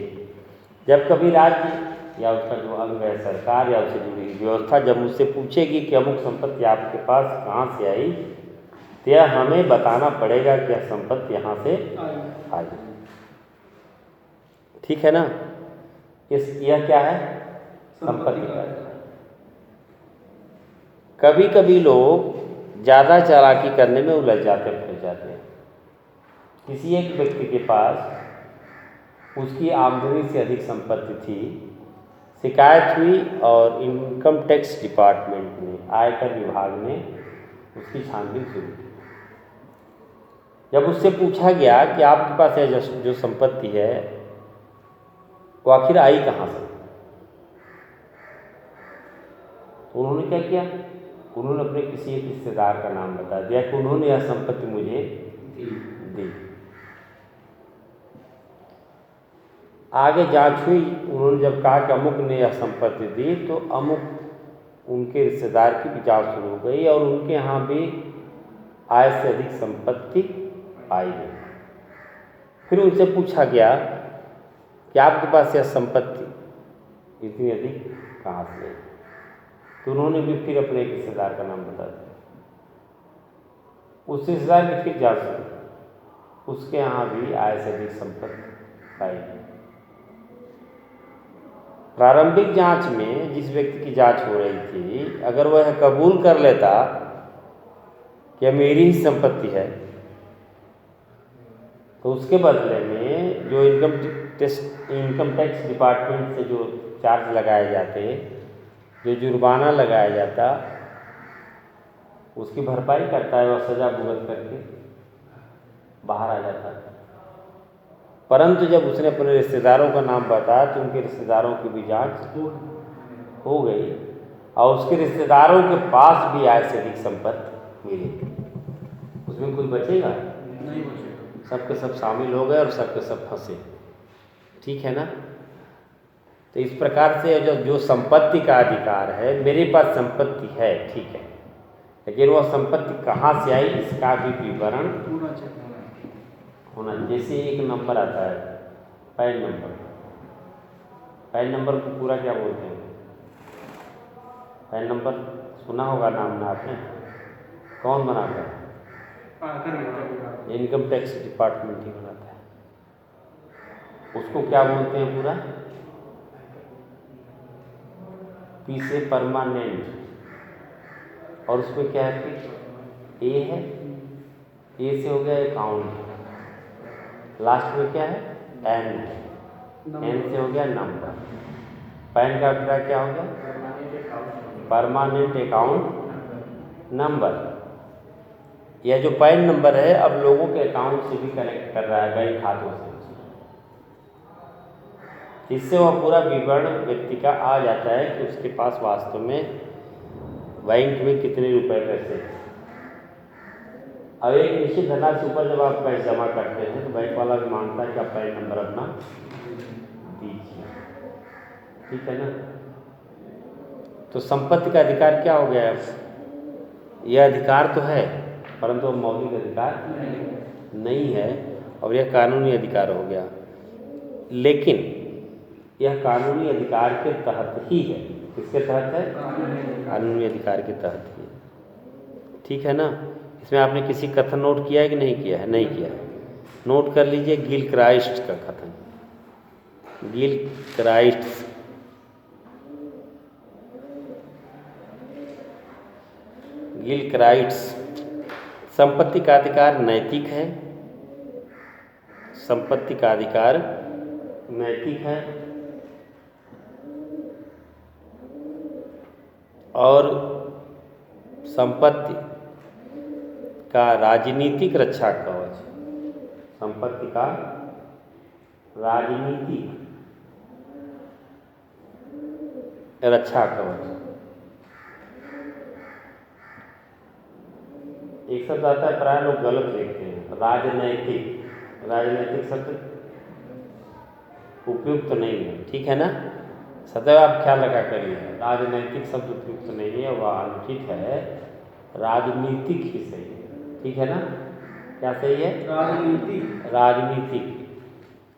जब कभी राज्य या उसका जो अंग है सरकार या उससे जुड़ी हुई व्यवस्था जब मुझसे पूछेगी कि अमुक संपत्ति आपके पास कहाँ से आई, तो यह हमें बताना पड़ेगा कि यह संपत्ति यहाँ से आई। ठीक है ना? यह क्या है? संपत्ति का। कभी कभी लोग ज़्यादा चालाकी करने में उलझ जाते हैं। किसी एक व्यक्ति के पास उसकी आमदनी से अधिक संपत्ति थी, शिकायत हुई और इनकम टैक्स डिपार्टमेंट ने, आयकर विभाग ने उसकी छानबीन शुरू की। जब उससे पूछा गया कि आपके पास यह जो संपत्ति है वो आखिर आई कहाँ से, तो उन्होंने क्या किया? उन्होंने अपने किसी एक रिश्तेदार का नाम बता दिया कि उन्होंने यह संपत्ति मुझे दी। आगे जांच हुई, उन्होंने जब कहा कि अमुक ने यह संपत्ति दी, तो अमुक उनके रिश्तेदार की भी जांच शुरू हो गई और उनके यहाँ भी आय से अधिक संपत्ति आई है। फिर उनसे पूछा गया कि आपके पास यह संपत्ति इतनी अधिक कहाँ से है, तो उन्होंने भी फिर अपने एक रिश्तेदार का नाम बता दिया। उस रिश्तेदार की फिर जांच हुई, उसके यहाँ भी आय से अधिक संपत्ति पाई। प्रारंभिक जांच में जिस व्यक्ति की जांच हो रही थी, अगर वह कबूल कर लेता कि मेरी ही संपत्ति है, तो उसके बदले में जो इनकम टैक्स डिपार्टमेंट से जो चार्ज लगाए जाते, जो जुर्माना लगाया जाता, उसकी भरपाई करता है, वह सजा भुगत करके बाहर आ जाता है। परंतु जब उसने अपने रिश्तेदारों का नाम बताया तो उनके रिश्तेदारों की भी जांच हो गई और उसके रिश्तेदारों के पास भी आय से अधिक संपत्ति मिली। उसमें कोई बचेगा नहीं बचेगा, सबके सब शामिल हो गए और सबके सब फंसे। ठीक है ना। तो इस प्रकार से जो संपत्ति का अधिकार है, मेरे पास संपत्ति है, ठीक है, लेकिन वह संपत्ति कहाँ से आई इसका भी विवरण पूरा चेक होना। जैसे एक नंबर आता है, पैन नंबर, पैन नंबर को पूरा क्या बोलते हैं? पैन नंबर सुना होगा नाम ना आपने? कौन बनाता है? इनकम टैक्स डिपार्टमेंट ही बनाता है। उसको क्या बोलते हैं पूरा? पी से परमानेंट, और उसमें क्या है? ए है, ए से हो गया अकाउंट, लास्ट में क्या है? एन, एन से हो गया नंबर। पैन का पूरा क्या हो गया? Permanent account number. यह जो पैन नंबर है अब लोगों के अकाउंट से भी कनेक्ट कर रहा है, बैंक खातों से। इससे वह पूरा विवरण व्यक्ति का आ जाता है कि उसके पास वास्तव में बैंक में कितने रुपए पैसे। अब एक निश्चित धनराशि ऊपर जब आप पैसे जमा करते हैं तो बैंक वाला भी मांगता है कि आप पैन नंबर अपना दीजिए। ठीक है ना। तो संपत्ति का अधिकार क्या हो गया है? यह अधिकार तो है परंतु वह मौलिक अधिकार नहीं है और यह कानूनी अधिकार हो गया। लेकिन यह कानूनी अधिकार के तहत ही है। किसके तहत है? कानूनी अधिकार के तहत ही है। ठीक है ना। इसमें आपने किसी कथन नोट किया है कि नहीं किया है? नहीं किया है। नोट कर लीजिए गिलक्राइस्ट का कथन। गिलक्राइस्ट संपत्ति का अधिकार नैतिक है। संपत्ति का अधिकार नैतिक है और संपत्ति का राजनीतिक रक्षा कवच। संपत्ति का राजनीतिक रक्षा कवच। एक शब्द आता है, प्राय लोग गलत लिखते हैं, राजनैतिक। राजनैतिक शब्द उपयुक्त नहीं है। ठीक है ना। सदैव आप ख्याल रखा करिए, राजनैतिक शब्द उपयुक्त नहीं है, वह अनुचित है, राजनीतिक ही सही है। ठीक है ना। क्या सही है? राजनीतिक। राजनीतिक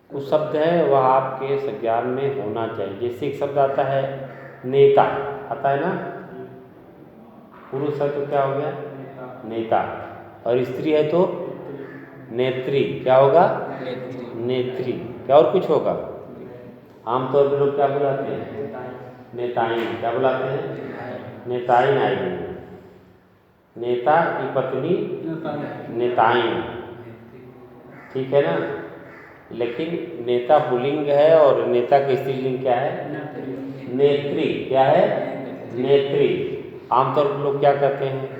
कुछ शब्द है वह आपके संज्ञान में होना चाहिए। जैसे एक शब्द आता है नेता, आता है ना, पुरुष है तो क्या हो गया? नेता, और स्त्री है तो नेत्री। क्या होगा? नेत्री। क्या और कुछ होगा? आमतौर पर लोग क्या बुलाते हैं? नेताइन। क्या बुलाते हैं? नेताइन आई है। नेता की पत्नी नेताइन। ठीक है ना। लेकिन नेता पुल्लिंग है और नेता का स्त्रीलिंग क्या है? नेत्री। क्या है? नेत्री। आमतौर पर लोग क्या कहते हैं?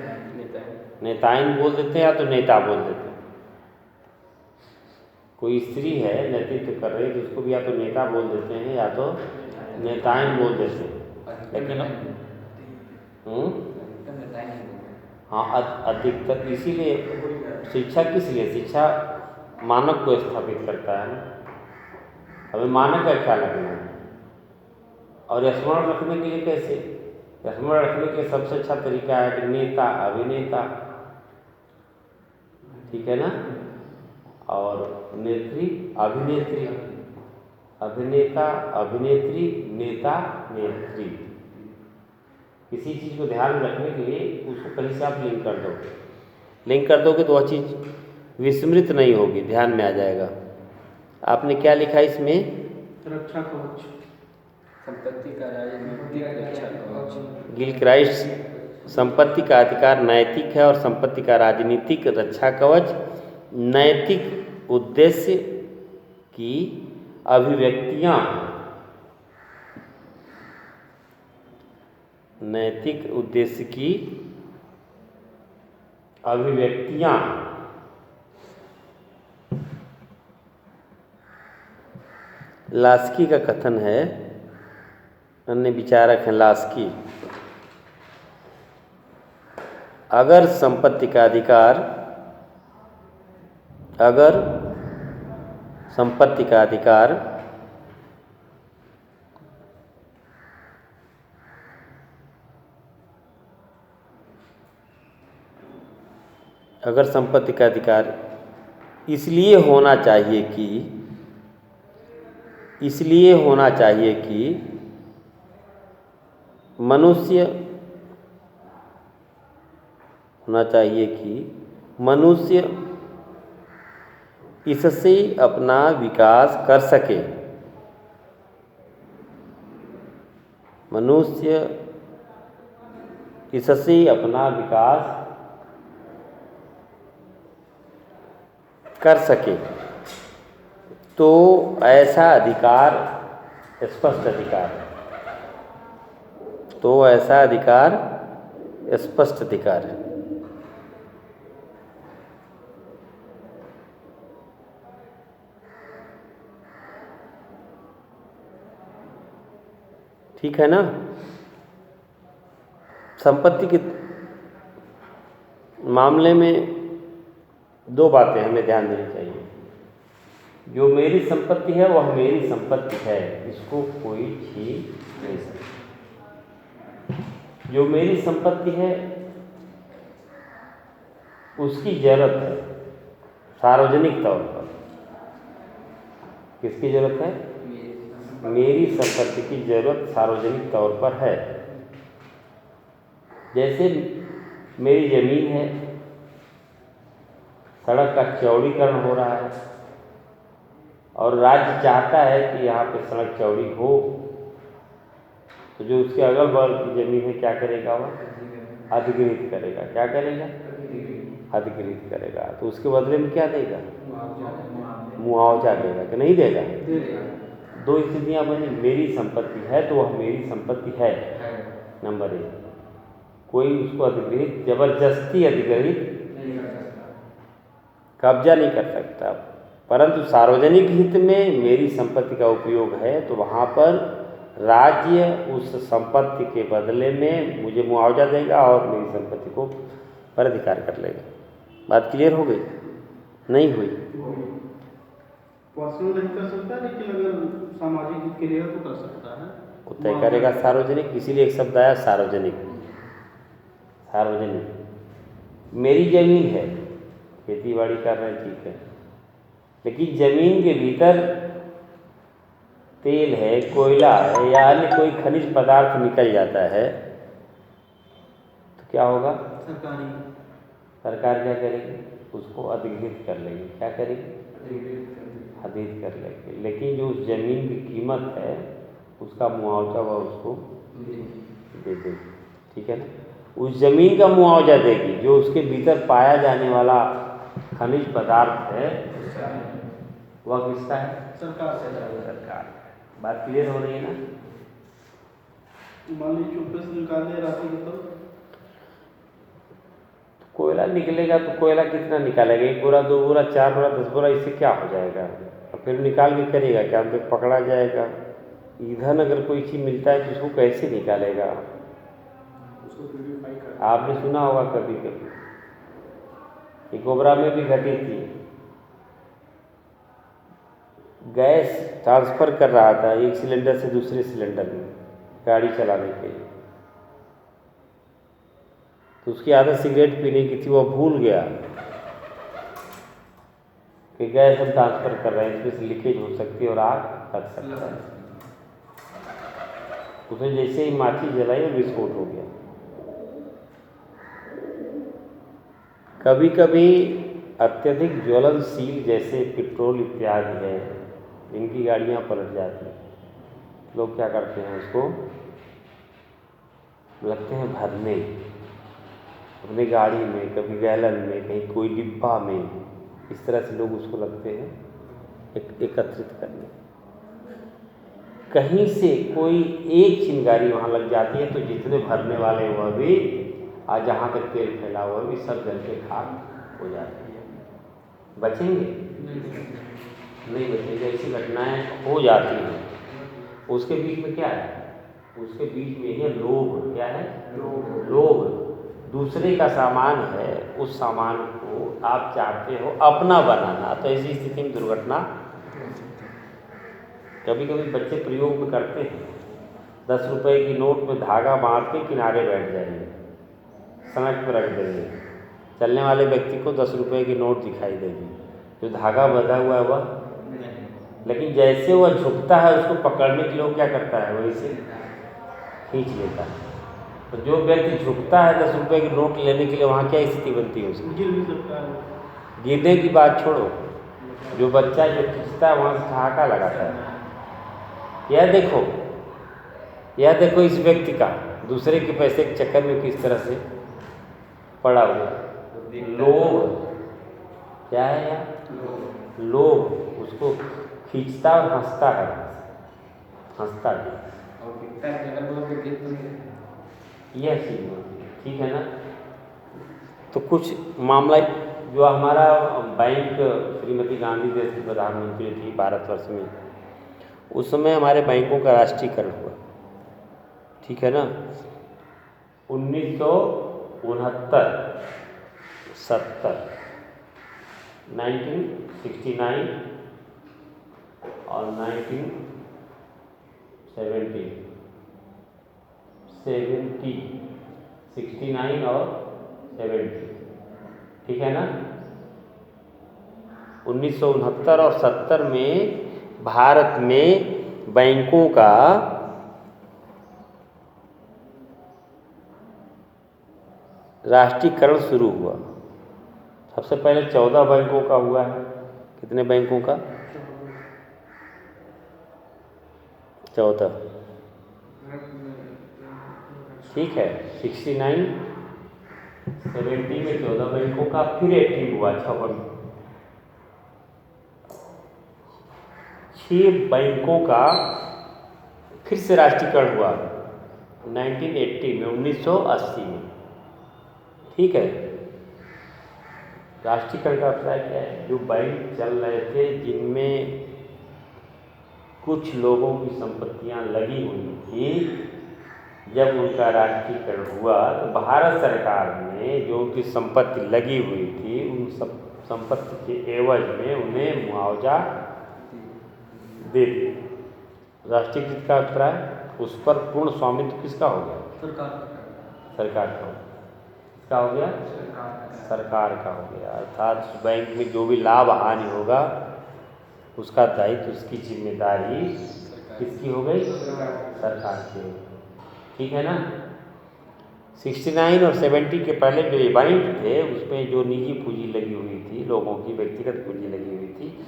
नेताइन बोल देते हैं या तो नेता बोल देते हैं। कोई स्त्री है नेतृत्व कर रही है तो उसको भी या तो नेता बोल देते हैं या तो नेताइन बोल देते हैं। लेकिन हाँ, अधिकतर इसीलिए शिक्षा किस लिए? शिक्षा मानक को स्थापित करता है ना। हमें मानक का ख्याल रखना है और स्मरण रखने के लिए कैसे? स्मरण रखने के लिए सबसे अच्छा तरीका है कि नेता अभिनेता। ठीक है ना। और नेत्री अभिनेत्री, अभिनेता अभिनेत्री, नेता नेत्री। किसी चीज़ को ध्यान में रखने के लिए उसको कहीं से आप लिंक कर दोगे, लिंक कर दोगे तो वह चीज़ विस्मृत नहीं होगी, ध्यान में आ जाएगा। आपने क्या लिखा इसमें? रक्षा कवच। संपत्ति का राजनीतिक रक्षा कवच। गिलक्राइस्ट संपत्ति का अधिकार नैतिक है और संपत्ति का राजनीतिक रक्षा कवच नैतिक उद्देश्य की अभिव्यक्तियाँ, नैतिक उद्देश्य की अभिव्यक्तियाँ लास्की का कथन है, अन्य विचारक हैं लास्की। अगर संपत्ति का अधिकार इसलिए होना चाहिए कि मनुष्य इससे अपना विकास कर सके। तो ऐसा अधिकार स्पष्ट अधिकार है। ठीक है ना। संपत्ति के मामले में दो बातें हमें ध्यान देनी चाहिए। जो मेरी संपत्ति है वह मेरी संपत्ति है, इसको कोई छीन नहीं सकता। जो मेरी संपत्ति है उसकी जरूरत है सार्वजनिक तौर पर। किसकी जरूरत है? मेरी संपत्ति की जरूरत सार्वजनिक तौर पर है। जैसे मेरी जमीन है, सड़क का चौड़ीकरण हो रहा है और राज्य चाहता है कि यहाँ पे सड़क चौड़ी हो, तो जो उसके अगल बगल की जमीन है क्या करेगा? वह अधिग्रहित करेगा। क्या करेगा? अधिग्रहित करेगा। तो उसके बदले में क्या देगा? मुआवजा देगा कि नहीं देगा? दो स्थितियाँ बनी। मेरी संपत्ति है तो वह मेरी संपत्ति है, नंबर 1। कोई उसको अधिग्रहित, जबरदस्ती अधिग्रहित कब्जा नहीं कर सकता। परंतु सार्वजनिक हित में मेरी संपत्ति का उपयोग है तो वहाँ पर राज्य उस संपत्ति के बदले में मुझे मुआवजा देगा और मेरी संपत्ति को पर अधिकार कर लेगा। बात क्लियर हो गई? नहीं हुई? पर्सनल नहीं कर सकता, लेकिन अगर सामाजिक हित के लिए तो कर सकता है। वो तय करेगा सार्वजनिक, इसीलिए एक शब्द आया सार्वजनिक। मेरी जमीन है, खेती बाड़ी कर रहे हैं, ठीक है, लेकिन जमीन के भीतर तेल है, कोयला है या अन्य कोई खनिज पदार्थ निकल जाता है तो क्या होगा? सरकार क्या करेगी? उसको अधिग्रहित कर लेगी। क्या करेगी? अधिग्रहित कर लेगी। लेकिन जो उस जमीन की कीमत है उसका मुआवजा वह उसको दे देगी। ठीक है ना? उस जमीन का मुआवजा देगी। जो उसके भीतर पाया जाने वाला खनिज पदार्थ है वह किसका है? सरकार। बात क्लियर हो रही है ना? मान लीजिए चुप्पे से निकाल दे राशि को, तो कोयला निकलेगा तो कोयला कितना निकालेगा? 1 बोरा, 2 बोरा, 4 बोरा, 10 बोरा, इससे क्या हो जाएगा? और फिर निकाल के करेगा क्या? हम तो पकड़ा जाएगा। ईंधन अगर कोई चीज़ मिलता है तो उसको कैसे निकालेगा? आपने सुना होगा कभी कभी, गोबरा में भी घटी थी। गैस ट्रांसफ़र कर रहा था एक सिलेंडर से दूसरे सिलेंडर में गाड़ी चलाने के लिए, तो उसकी आदत सिगरेट पीने की थी। वो भूल गया कि गैस हम ट्रांसफ़र कर रहे हैं, इसमें से लीकेज हो सकती है और आग लग सकता है। उसने जैसे ही माचिस जलाई और विस्फोट हो गया। कभी कभी अत्यधिक ज्वलनशील जैसे पेट्रोल इत्यादि है, इनकी गाड़ियाँ पलट जाती हैं। लोग क्या करते हैं? उसको लगते हैं भरने अपनी गाड़ी में, कभी गैलन में, कहीं कोई डिब्बा में, इस तरह से लोग उसको लगते हैं एकत्रित करने। कहीं से कोई एक चिंगारी वहाँ लग जाती है तो जितने भरने वाले वह भी, आज जहाँ तक तेल फैला हुआ भी सब जल के खाक हो जाती है। बचेंगे? नहीं बचेंगे। ऐसी घटनाएं हो जाती हैं। उसके बीच में क्या है? उसके बीच में है लोभ। क्या है? लोभ। दूसरे का सामान है, उस सामान को आप चाहते हो अपना बनाना, तो ऐसी स्थिति में दुर्घटना। कभी कभी बच्चे प्रयोग में करते हैं, 10 रुपए की नोट में धागा बांध के किनारे बैठ जाएंगे, सड़क पर रख देंगे। चलने वाले व्यक्ति को 10 रुपए की नोट दिखाई देगी, जो धागा बंधा हुआ है वह, लेकिन जैसे वह झुकता है उसको पकड़ने के लिए वो क्या करता है, वैसे खींच लेता है। तो जो व्यक्ति झुकता है 10 रुपए की नोट लेने के लिए, वहाँ क्या स्थिति बनती है उसकी? गिर भी सकता है। गिरने की बात छोड़ो, जो बच्चा जो खींचता है वहाँ से ठहाका लगाता है। यह देखो इस व्यक्ति का दूसरे के पैसे के चक्कर में किस तरह से पड़ा हुआ। लोभ। क्या है यार? लोभ। उसको खींचता और हंसता है, हंसता भी। यह चीज होती है, ठीक है ना। तो कुछ मामला जो हमारा बैंक, श्रीमती गांधी देश की प्रधानमंत्री थी भारतवर्ष में, उस समय हमारे बैंकों का राष्ट्रीयकरण हुआ, ठीक है ना। 1969, 70, 1969 और 1970, 69 और 70, ठीक है ना। 1969 और 70 में भारत में बैंकों का राष्ट्रीयकरण शुरू हुआ। सबसे पहले 14 बैंकों का हुआ है। कितने बैंकों का? 14, ठीक है। 69, 70 में 14 बैंकों का, फिर 80 हुआ 56। 6 बैंकों का फिर से राष्ट्रीयकरण हुआ 1980 में, 1980 में, ठीक है। राष्ट्रीयकरण का अभिप्राय क्या है? जो बैंक चल रहे थे जिनमें कुछ लोगों की संपत्तियां लगी हुई थी, जब उनका राष्ट्रीयकरण हुआ तो भारत सरकार ने जो उनकी संपत्ति लगी हुई थी उन सब संपत्ति के एवज में उन्हें मुआवजा दे दिया। राष्ट्रीयकृत का अभिप्राय, उस पर पूर्ण स्वामित्व किसका हो गया? सरकार का। किसका हो गया? सरकार का हो गया। अर्थात उस बैंक में जो भी लाभ हानि होगा उसका दायित्व, उसकी जिम्मेदारी किसकी हो गई? सरकार की हो गई, ठीक है ना। 69 और 70 के पहले जो ये बैंक थे उसमें जो निजी पूंजी लगी हुई थी, लोगों की व्यक्तिगत पूंजी लगी हुई थी,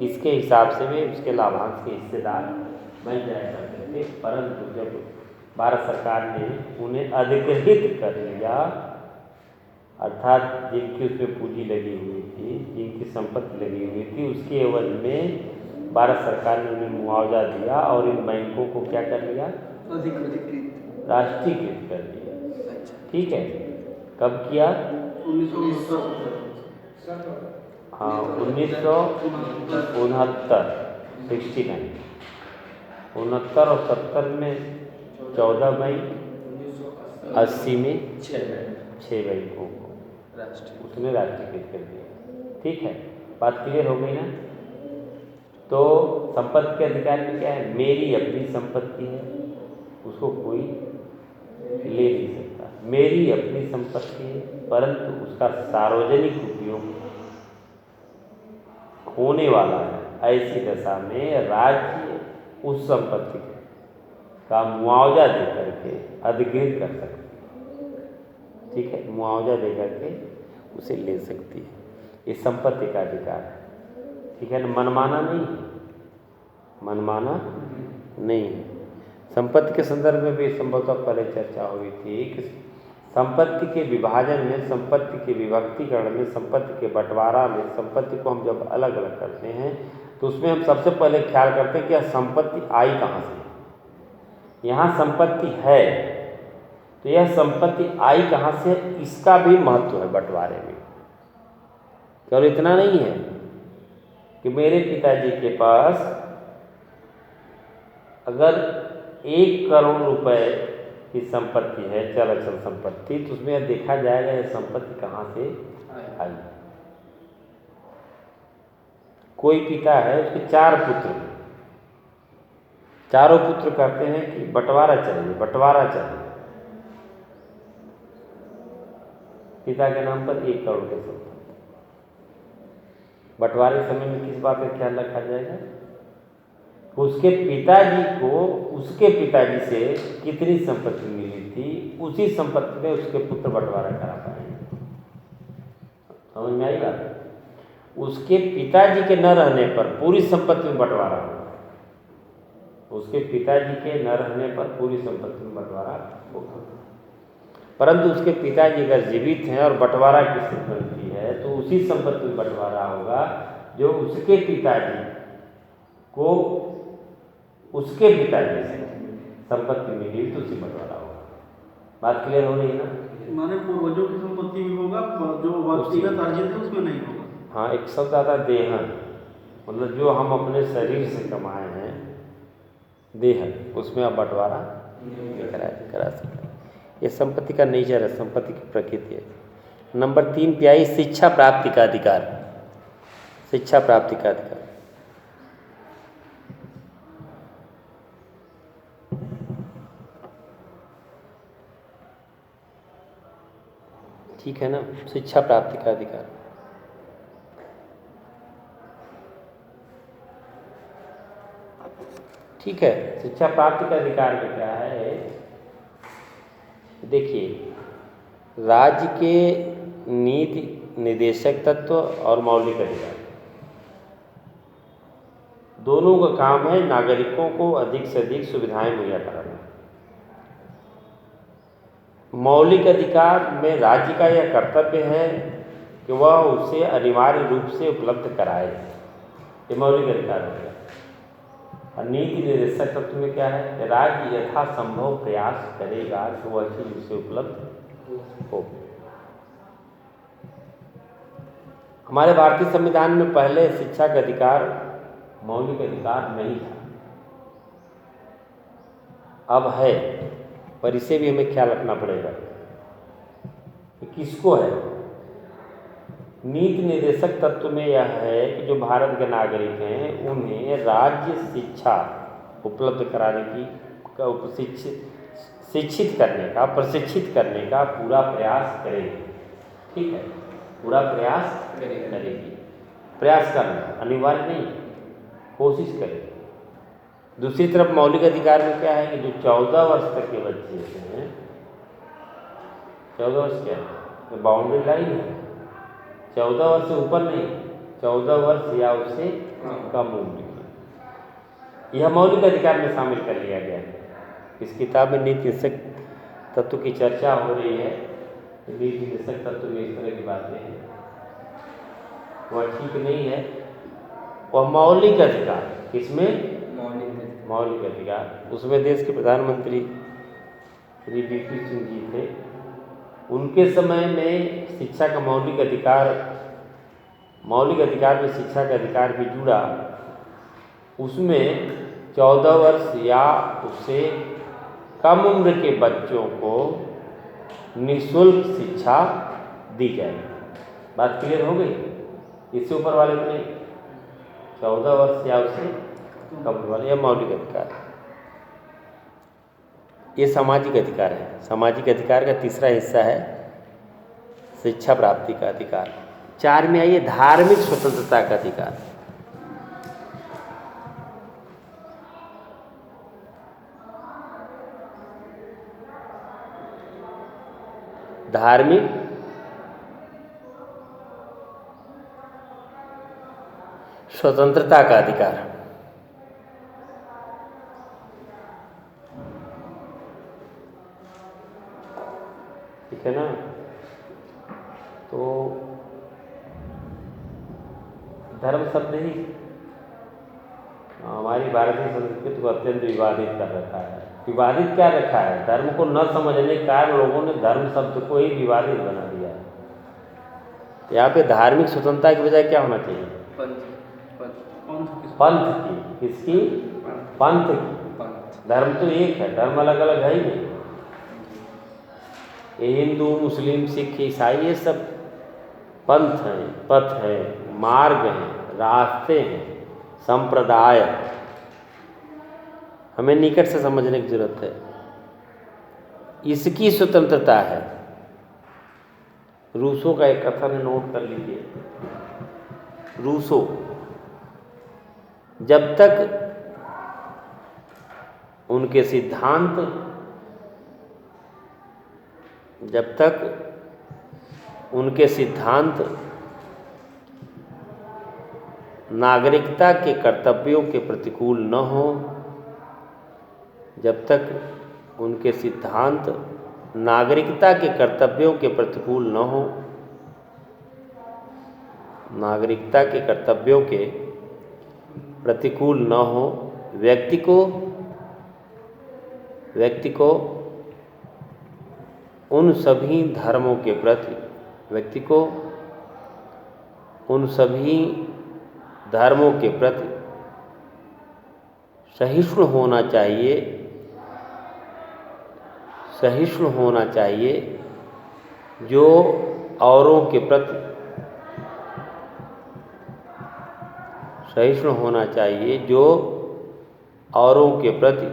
इसके हिसाब से वे उसके लाभांश के हिस्सेदार बन जाया करते थे। परंतु जब भारत सरकार ने उन्हें अधिग्रहित कर लिया, अर्थात जिनकी उसमें पूंजी लगी हुई थी, जिनकी संपत्ति लगी हुई थी, उसके एवज में भारत सरकार ने उन्हें मुआवजा दिया और इन बैंकों को क्या कर लिया? राष्ट्रीयकृत कर दिया, ठीक है। कब किया? 1969। हाँ, 1969, 69, 69 और 70 में 14 बैंक, 80 में 6 बैंकों को उसने राष्ट्रीयकृत कर दिया, ठीक है। बात क्लियर हो गई ना। तो संपत्ति के अधिकार में क्या है? मेरी अपनी संपत्ति है, उसको कोई ले नहीं सकता। मेरी अपनी संपत्ति है, परंतु उसका सार्वजनिक उपयोग होने वाला है, ऐसी दशा में राज्य उस संपत्ति का मुआवजा देकर के अधिग्रहित कर सकती है, ठीक है। मुआवजा देकर के उसे ले सकती है। ये संपत्ति का अधिकार है, ठीक है ना। मनमाना नहीं है, मनमाना नहीं है। संपत्ति के संदर्भ में भी संभवतः पहले चर्चा हुई थी कि संपत्ति के विभाजन में, संपत्ति के विभक्तिकरण में, संपत्ति के बंटवारा में, संपत्ति को हम जब अलग अलग करते हैं तो उसमें हम सबसे पहले ख्याल करते हैं कि यह संपत्ति आई कहाँ से। यहाँ संपत्ति है तो यह संपत्ति आई कहाँ से, इसका भी महत्व है बंटवारे में। केवल इतना नहीं है कि मेरे पिताजी के पास अगर 1 करोड़ रुपए की संपत्ति है, चल अचल संपत्ति, तो उसमें यह देखा जाएगा यह संपत्ति कहाँ से आई। कोई पिता है, उसके 4 पुत्र, चारों पुत्र कहते हैं कि बंटवारा चाहिए, बंटवारा चाहिए। पिता के नाम पर 1 करोड़ की संपत्ति, बंटवारे समय में किस बात का ख्याल रखा जाएगा? उसके पिताजी को उसके पिताजी से कितनी संपत्ति मिली थी, उसी संपत्ति में उसके पुत्र बंटवारा करा पाएंगे। समझ में आई बात? उसके पिताजी के न रहने पर पूरी संपत्ति में बंटवारा होगा, उसके पिताजी के न रहने पर पूरी संपत्ति में बंटवारा होगा। परंतु उसके पिताजी अगर जीवित हैं और बंटवारा की संपत्ति है तो उसी संपत्ति में बंटवारा होगा जो उसके पिताजी को उसके पिताजी से संपत्ति मिली तो उसी बंटवारा होगा। बात क्लियर हो रही है ना? माने पूर्वजों की संपत्ति में होगा, जो व्यक्तिगत अर्जित है उसमें नहीं होगा। हाँ, एक शब्द आता है देहन, मतलब जो हम अपने शरीर से कमाए हैं, देहन, उसमें आप बंटवारा करा सकते हैं। ये संपत्ति का नेचर है, संपत्ति की प्रकृति है। नंबर 3 पे आई शिक्षा प्राप्ति का अधिकार। शिक्षा प्राप्ति का अधिकार, ठीक है ना? शिक्षा प्राप्ति का अधिकार, ठीक है। शिक्षा प्राप्ति का अधिकार में क्या है? देखिए, राज्य के नीति निर्देशक तत्व और मौलिक अधिकार दोनों का काम है नागरिकों को अधिक से अधिक सुविधाएं मुहैया कराना। मौलिक अधिकार में राज्य का यह कर्तव्य है कि वह उसे अनिवार्य रूप से उपलब्ध कराए, ये मौलिक अधिकार हो गया। और नीति निर्देशक तत्व में क्या है कि राज्य यथासंभव प्रयास करेगा कि वह चीज उसे उपलब्ध हो। हमारे भारतीय संविधान में पहले शिक्षा का अधिकार मौलिक अधिकार नहीं था, अब है, पर इसे भी हमें ख्याल रखना पड़ेगा कि किसको है। नीति निर्देशक तत्व में यह है कि जो भारत के नागरिक हैं उन्हें राज्य शिक्षा उपलब्ध कराने की, शिक्षित करने का, प्रशिक्षित करने का पूरा प्रयास करेगी। ठीक है, पूरा प्रयास करेगी। प्रयास करना अनिवार्य नहीं, कोशिश करेगी। दूसरी तरफ मौलिक अधिकार में क्या है कि जो 14 वर्ष तक के बच्चे हैं, 14 वर्ष क्या है, बाउंड्री लाइन है, 14 वर्ष से ऊपर नहीं, 14 वर्ष या उससे कम उम्र की, यह मौलिक अधिकार में शामिल कर लिया गया है। इस किताब में नीति निर्देशक तत्व की चर्चा हो रही है। नीति निर्देशक तत्व में इस तरह की बातें हैं, वह ठीक नहीं है। वह मौलिक अधिकार, किसमें? मौलिक अधिकार, उसमें देश के प्रधानमंत्री श्री वी.पी. सिंह जी थे। उनके समय में शिक्षा का मौलिक अधिकार में शिक्षा का अधिकार भी जुड़ा। उसमें 14 वर्ष या उससे कम उम्र के बच्चों को निःशुल्क शिक्षा दी जाएगी। बात क्लियर हो गई? इससे ऊपर वाले को नहीं, 14 वर्ष या उससे कम उम्र वाले, यह मौलिक अधिकार है। ये सामाजिक अधिकार है। सामाजिक अधिकार का तीसरा हिस्सा है शिक्षा प्राप्ति का अधिकार। 4 में आइए धार्मिक स्वतंत्रता का अधिकार। धार्मिक स्वतंत्रता का अधिकार, ठीक है धर्म शब्द ही हमारी भारतीय संस्कृति को अत्यंत विवादित कर रखा है। विवादित क्या रखा है? धर्म को न समझने के कारण लोगों ने धर्म शब्द को ही विवादित बना दिया है। यहाँ पे धार्मिक स्वतंत्रता की बजाय क्या होना चाहिए? पंथ की। किसकी? पंथ की। धर्म तो एक है, धर्म अलग अलग है ही नहीं। ये हिंदू, मुस्लिम, सिख, ईसाई ये सब पंथ हैं, पथ है, मार्ग हैं, रास्ते हैं, संप्रदाय। हमें निकट से समझने की जरूरत है। इसकी स्वतंत्रता है। रूसों का एक कथन है, नोट कर लीजिए। रूसो जब तक उनके सिद्धांत नागरिकता के कर्तव्यों के प्रतिकूल न हो, जब तक उनके सिद्धांत नागरिकता के कर्तव्यों के प्रतिकूल न हो, नागरिकता के कर्तव्यों के प्रतिकूल न हो, व्यक्ति को उन सभी धर्मों के प्रति, व्यक्ति को उन सभी धर्मों के प्रति सहिष्णु होना चाहिए, जो औरों के प्रति सहिष्णु होना चाहिए, जो औरों के प्रति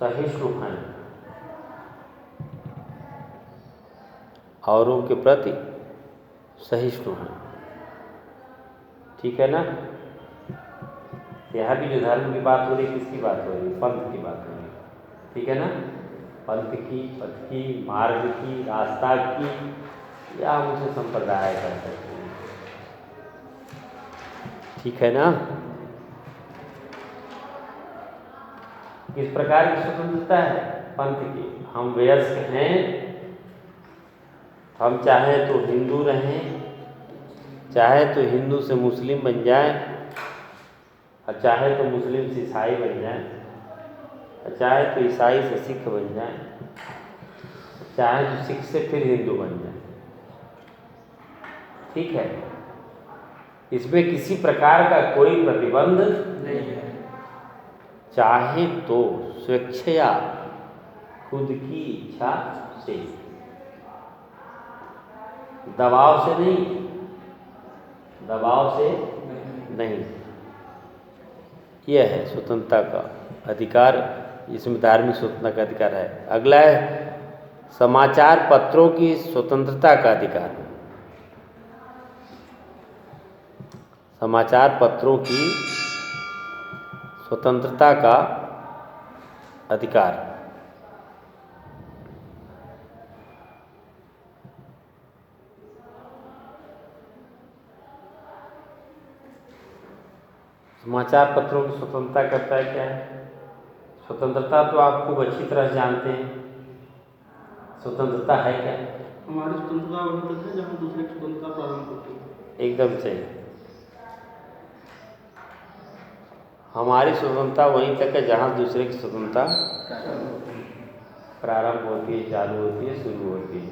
सहिष्णु हैं, औरों के प्रति सहिष्णु हैं। ठीक है ना? यहाँ भी जो धर्म की बात हो रही है, किसकी बात हो रही है? पंथ की बात हो रही है। ठीक है ना? पंथ की, पथ की, मार्ग की, रास्ता की, या हम उसे संप्रदाय कर सकते हैं। ठीक है ना? किस प्रकार की स्वतंत्रता है? पंथ की। हम वयस्क हैं, हम चाहे तो हिंदू रहें, चाहे तो हिंदू से मुस्लिम बन जाए, और चाहे तो मुस्लिम से ईसाई बन जाए, और चाहे तो ईसाई से सिख बन जाए, चाहे तो सिख से फिर हिंदू बन जाए। ठीक है? इसमें किसी प्रकार का कोई प्रतिबंध नहीं है। चाहे तो स्वेच्छया, खुद की इच्छा से, दबाव से नहीं। यह है स्वतंत्रता का अधिकार। इसमें धार्मिक स्वतंत्रता का अधिकार है। अगला है समाचार पत्रों की स्वतंत्रता का अधिकार। समाचार पत्रों की स्वतंत्रता का अधिकार। समाचार पत्रों की स्वतंत्रता करता है क्या है? स्वतंत्रता तो आप खूब अच्छी तरह जानते हैं। स्वतंत्रता है क्या? हमारी स्वतंत्रता वहीं तक है जहाँ दूसरे की स्वतंत्रता प्रारंभ होती है। एकदम सही। हमारी स्वतंत्रता वहीं तक है जहाँ दूसरे की स्वतंत्रता प्रारंभ होती है, चालू होती है, शुरू होती है।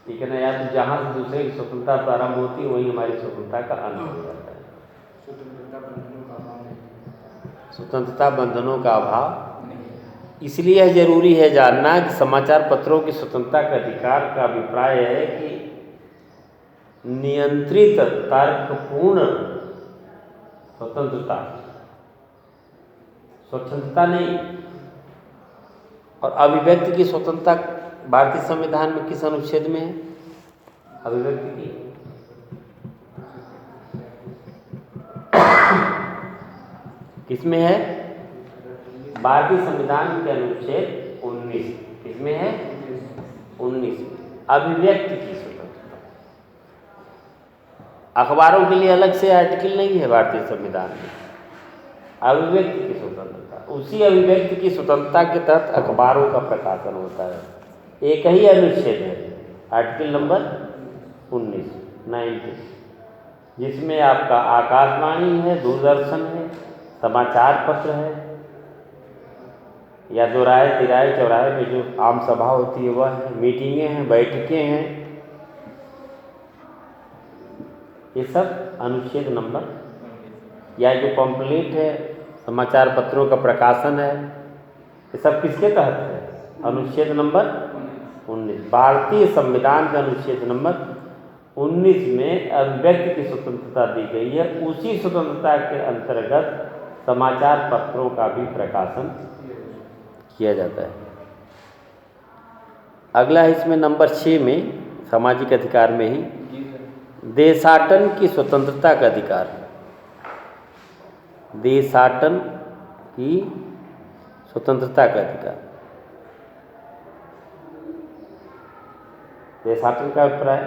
ठीक है ना? या तो जहाँ से दूसरे की स्वतंत्रता प्रारंभ होती है वहीं हमारी स्वतंत्रता का अंत हो जाता है। स्वतंत्रता बंधनों का अभाव। इसलिए यह जरूरी है जानना कि समाचार पत्रों की स्वतंत्रता के अधिकार का अभिप्राय है कि नियंत्रित तर्कपूर्ण स्वतंत्रता नहीं। और अभिव्यक्ति की स्वतंत्रता भारतीय संविधान में किस अनुच्छेद में है? अभिव्यक्ति की किसमें है? भारतीय संविधान के अनुच्छेद 19। किसमें है? 19। अभिव्यक्ति की स्वतंत्रता। अखबारों के लिए अलग से आर्टिकल नहीं है भारतीय संविधान में। अभिव्यक्ति की स्वतंत्रता, उसी अभिव्यक्ति की स्वतंत्रता के तहत अखबारों का प्रकाशन होता है। एक ही अनुच्छेद है, आर्टिकल नंबर 19। जिसमें आपका आकाशवाणी है, दूरदर्शन है, समाचार पत्र है, या दोराहे तिराहे चौराहे में जो आम सभा होती है वह है, मीटिंगें हैं, बैठकें हैं, ये सब अनुच्छेद नंबर, या जो पम्पलेट है, समाचार पत्रों का प्रकाशन है, ये सब किसके तहत है? अनुच्छेद नंबर 19। भारतीय संविधान का अनुच्छेद नंबर 19 में अभिव्यक्ति की स्वतंत्रता दी गई है। उसी स्वतंत्रता के अंतर्गत समाचार पत्रों का भी प्रकाशन किया जाता है। अगला है इसमें नंबर 6 में, सामाजिक अधिकार में ही देशाटन की स्वतंत्रता का अधिकार। देशाटन की स्वतंत्रता का अधिकार। देशाटन का अभिप्राय,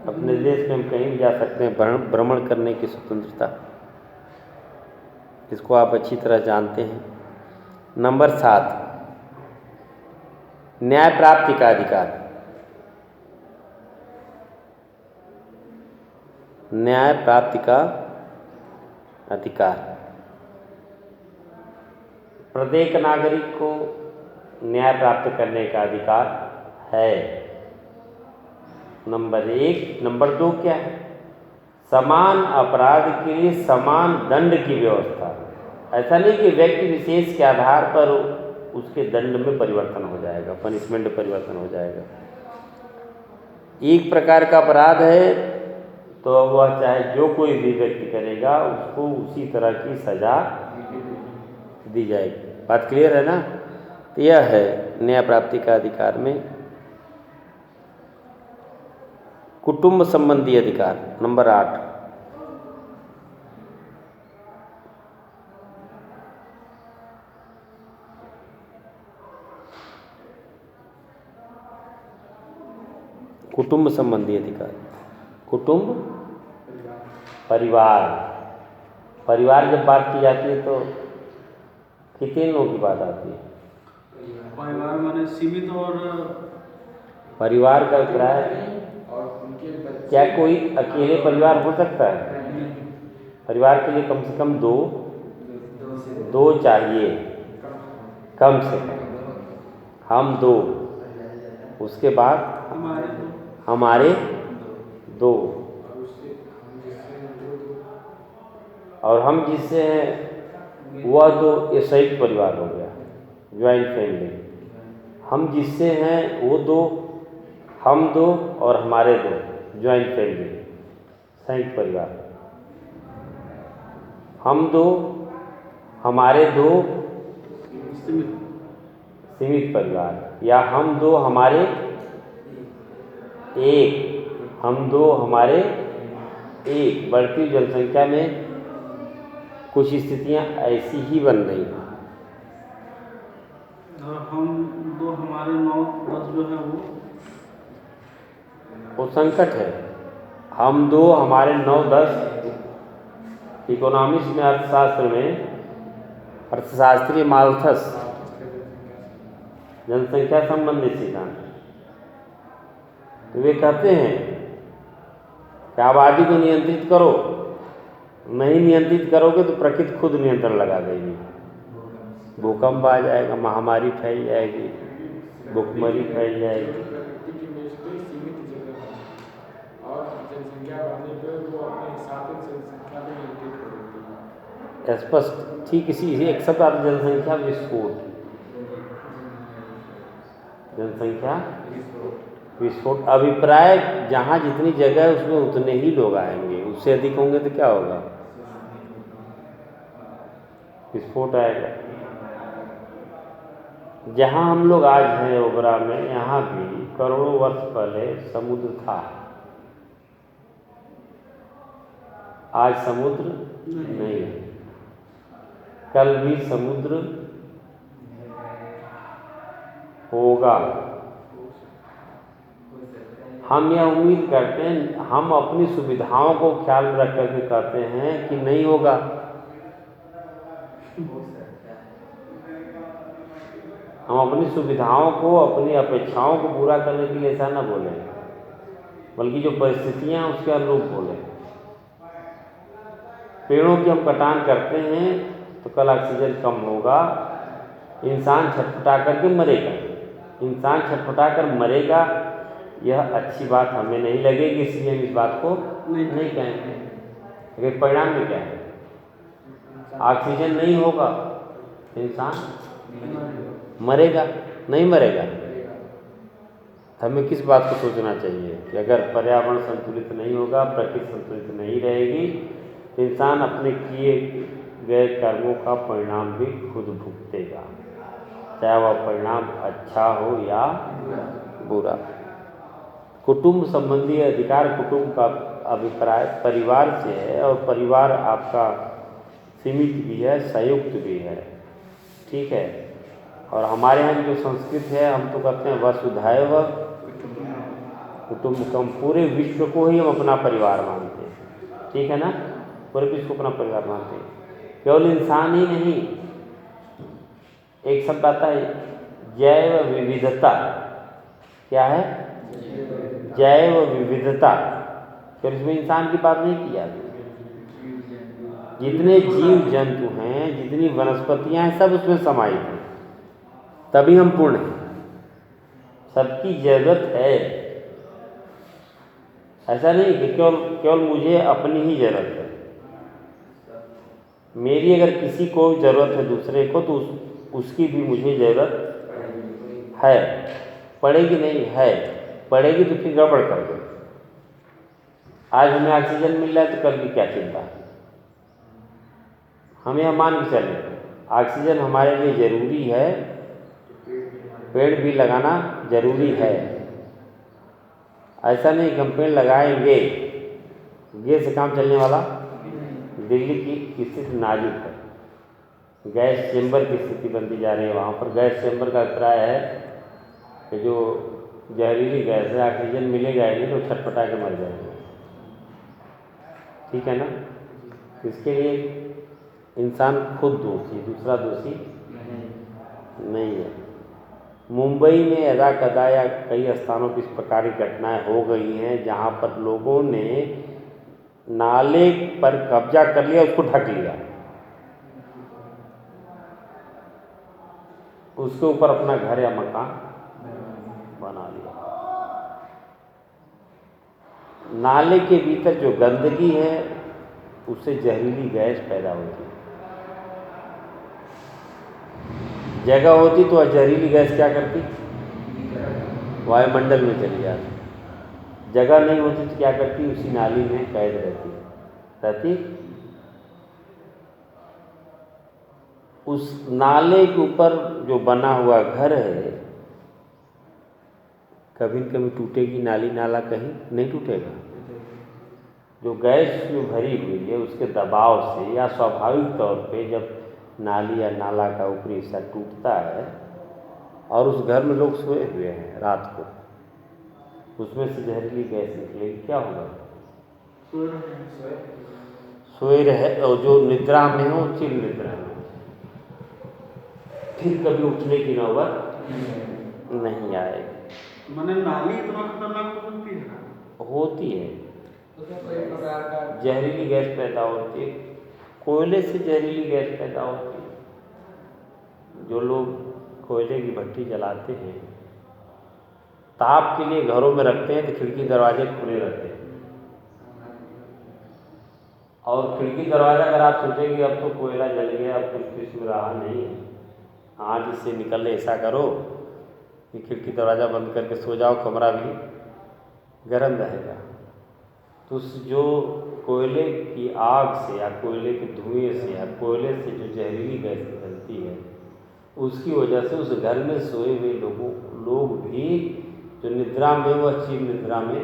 अपने देश में हम कहीं भी जा सकते हैं, भ्रमण करने की स्वतंत्रता, इसको आप अच्छी तरह जानते हैं। नंबर 7, न्याय प्राप्ति का अधिकार। न्याय प्राप्ति का अधिकार। प्रत्येक नागरिक को न्याय प्राप्त करने का अधिकार है। नंबर 1। नंबर 2 क्या है? समान अपराध के लिए समान दंड की व्यवस्था। ऐसा नहीं कि व्यक्ति विशेष के आधार पर उसके दंड में परिवर्तन हो जाएगा, पनिशमेंट में परिवर्तन हो जाएगा। एक प्रकार का अपराध है तो वह चाहे जो कोई भी व्यक्ति करेगा उसको उसी तरह की सजा दी जाएगी। बात क्लियर है ना? तो यह है न्याय प्राप्ति का अधिकार में कुटुंब संबंधी अधिकार। नंबर 8, कुटुंब संबंधी अधिकार। कुटुंब, परिवार। परिवार जब बात की जाती है तो कितने लोगों की बात आती है? परिवार माने सीमित और परिवार का अभिप्राय, क्या कोई अकेले परिवार हो सकता है? परिवार के लिए कम से कम दो चाहिए, कम से कम। हम 2, उसके बाद हमारे 2, और हम जिससे हैं वह 2, ये संयुक्त परिवार हो गया, ज्वाइंट फैमिली। हम जिससे हैं वो 2, हम 2 और हमारे 2, ज्वाइंट फैमिली, संयुक्त परिवार। हम 2, हमारे 2, सीमित परिवार, या हम 2 हमारे 1, हम 2 हमारे 1। बढ़ती हुई जनसंख्या में कुछ स्थितियां ऐसी ही बन रही हैं। और हम 2 हमारे 9 10 जो है वो संकट है। हम 2 हमारे 9 10 इकोनॉमिक्स में, अर्थशास्त्र में, अर्थशास्त्रीय माल्थस, जनसंख्या संबंधी सिद्धांत, तो वे कहते हैं कि आबादी को नियंत्रित करो, नहीं नियंत्रित करोगे तो प्रकृति खुद नियंत्रण लगा देगी। भूकंप आ जाएगा, महामारी फैल जाएगी, भूखमरी फैल जाएगी। प्रकृति की मेज पे सीमित जगह है और जनसंख्या बढ़ने पे वो अपने हिसाब से जनसंख्या में नियंत्रित हो जाती है। स्पष्ट ठीक इसी एक शब्द आता, जनसंख्या विस्फोट। जनसंख्या विस्फोट। अभिप्राय, जहाँ जितनी जगह है उसमें उतने ही लोग आएंगे, उससे अधिक होंगे तो क्या होगा? विस्फोट आएगा। जहाँ हम लोग आज हैं ओबरा में, यहाँ भी करोड़ों वर्ष पहले समुद्र था। आज समुद्र नहीं है, कल भी समुद्र होगा। हम यह उम्मीद करते हैं, हम अपनी सुविधाओं को ख्याल में रख करके कहते हैं कि नहीं होगा। हम अपनी सुविधाओं को, अपनी अपेक्षाओं को पूरा करने के लिए ऐसा न बोलें, बल्कि जो परिस्थितियां उसके अनुरूप बोलें। पेड़ों की हम कटान करते हैं तो कल ऑक्सीजन कम होगा, इंसान छटपटा करके मरेगा। इंसान छटपटा कर मरेगा, यह अच्छी बात हमें नहीं लगेगी, इसलिए हम इस बात को नहीं कहेंगे। लेकिन परिणाम में क्या है, ऑक्सीजन नहीं होगा, इंसान मरेगा, नहीं मरेगा। हमें किस बात को सोचना चाहिए कि अगर पर्यावरण संतुलित नहीं होगा, प्रकृति संतुलित नहीं रहेगी, तो इंसान अपने किए गए कर्मों का परिणाम भी खुद भुगतेगा, चाहे वह परिणाम अच्छा हो या बुरा। कुटुंब संबंधी अधिकार, कुटुंब का अभिप्राय परिवार से है, और परिवार आपका सीमित भी है, संयुक्त भी है, ठीक है। और हमारे यहाँ की जो संस्कृति है, हम तो कहते हैं वसुधैव कुटुंबकम, पूरे विश्व को ही हम अपना परिवार मानते हैं, ठीक है ना, पूरे विश्व को अपना परिवार मानते हैं। केवल इंसान ही नहीं, एक शब्द आता है जैव विविधता, क्या है, जैव विविधता, फिर इसमें इंसान की बात नहीं की जाती। जितने जीव जंतु हैं, जितनी वनस्पतियां हैं, सब उसमें समाहित हैं, तभी हम पूर्ण हैं। सबकी जरूरत है, ऐसा नहीं कि केवल मुझे अपनी ही जरूरत है। मेरी अगर किसी को जरूरत है दूसरे को, तो उसकी भी मुझे जरूरत है। पड़ेगी नहीं, है, पड़ेगी तो फिर गड़बड़ कर दो। आज हमें ऑक्सीजन मिल रहा है तो कल की क्या चिंता, हमें हम मान के चलें ऑक्सीजन हमारे लिए जरूरी है, पेड़ भी लगाना जरूरी है। ऐसा नहीं कि हम पेड़ लगाएंगे, ये से काम चलने वाला। दिल्ली की स्थिति नाजुक है, गैस चेंबर की स्थिति बनती जा रही है। वहाँ पर गैस चेंबर का अभिप्राय है कि जो जहरीली गैस है, ऑक्सीजन मिलेगा ही नहीं तो छटपटा के मर जाएंगे, ठीक है ना। इसके लिए इंसान खुद दोषी, दूसरा दोषी नहीं है। मुंबई में यदा कदा या कई स्थानों पर इस प्रकार की घटनाएं हो गई हैं जहाँ पर लोगों ने नाले पर कब्जा कर लिया, उसको ढक लिया, उसके ऊपर अपना घर या मकान बना लिया। नाले के भीतर जो गंदगी है उससे जहरीली गैस पैदा होती है। जगह होती तो जहरीली गैस क्या करती, वायुमंडल में चली जाती। जगह नहीं होती तो क्या करती, उसी नाली में कैद रहती। उस नाले के ऊपर जो बना हुआ घर है, कभी न कभी टूटेगी नाली, नाला कहीं नहीं टूटेगा। जो गैस में भरी हुई है उसके दबाव से या स्वाभाविक तौर पे जब नाली या नाला का ऊपरी हिस्सा टूटता है और उस घर में लोग सोए हुए हैं रात को, उसमें से जहरीली गैस निकलेगी, क्या होगा, सोए रहे, और जो निद्रा में हो चिर निद्रा में, फिर कभी उठने की नौबत नहीं आएगी। मैंने नाली इतना खतरनाक हो सकती है, होती है, उसमें कोई प्रकार का जहरीली गैस पैदा होती है, कोयले से जहरीली गैस पैदा होती है। जो लोग कोयले की भट्टी जलाते हैं, ताप के लिए घरों में रखते हैं तो खिड़की दरवाजे खुले रहते हैं, और खिड़की दरवाजा अगर आप सोचेंगे अब तो कोयला जल गया, अब कुछ इसमें रहा नहीं, आज इससे निकलने ऐसा करो कि खिड़की दरवाज़ा बंद करके सो जाओ, कमरा भी गर्म रहेगा। तो जो कोयले की आग से या कोयले के धुएं से या कोयले से जो जहरीली गैस निकलती है, उसकी वजह से उस घर में सोए हुए लोग भी जो निद्रा में, वह चिर निद्रा में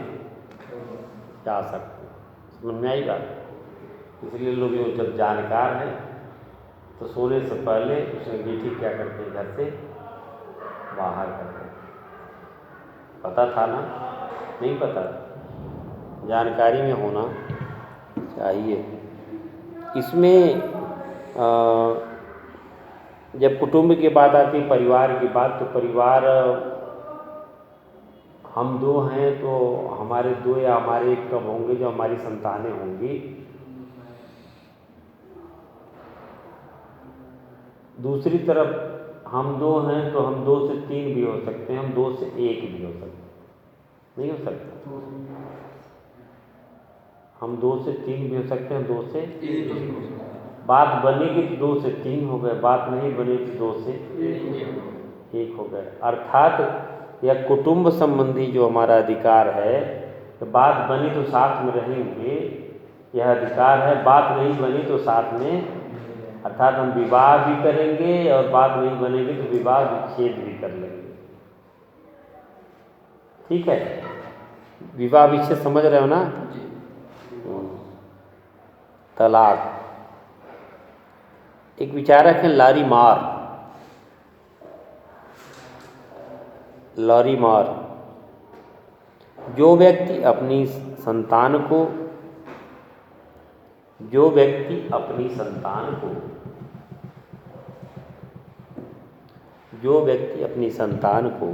जा सकते हैं। समझ में आई बात। इसलिए लोग जब जानकार हैं तो सोने से पहले उस अंगीठी क्या करते हैं, घर से बाहर करते हैं। पता था ना, नहीं पता, जानकारी में होना चाहिए। इसमें जब कुटुंब की बात आती है, परिवार की बात, तो परिवार हम दो हैं तो हमारे दो या हमारे एक कब होंगे, जो हमारी संतानें होंगी दूसरी तरफ हम 2 हैं तो हम 2 से 3 भी हो सकते हैं, हम 2 से 1 भी हो सकते हैं, नहीं हो सकता। हम 2 से 3 भी हो सकते हैं, 2 से एक भी हो सकता है। बात बनेगी तो 2 से 3 हो गए, बात नहीं बनी तो 2 से एक हो 1 हो गए। अर्थात यह कुटुंब संबंधी जो हमारा अधिकार है, तो बात बनी तो साथ में रहेंगे, यह अधिकार है। बात नहीं बनी तो साथ में, अर्थात हम विवाह भी करेंगे और बात नहीं बनेगी तो विवाह विच्छेद भी कर लेंगे। ठीक है, विवाह विच्छेद समझ रहे हो ना? जी। तलाक। एक विचारक है लॉरी मार। जो व्यक्ति अपनी संतान को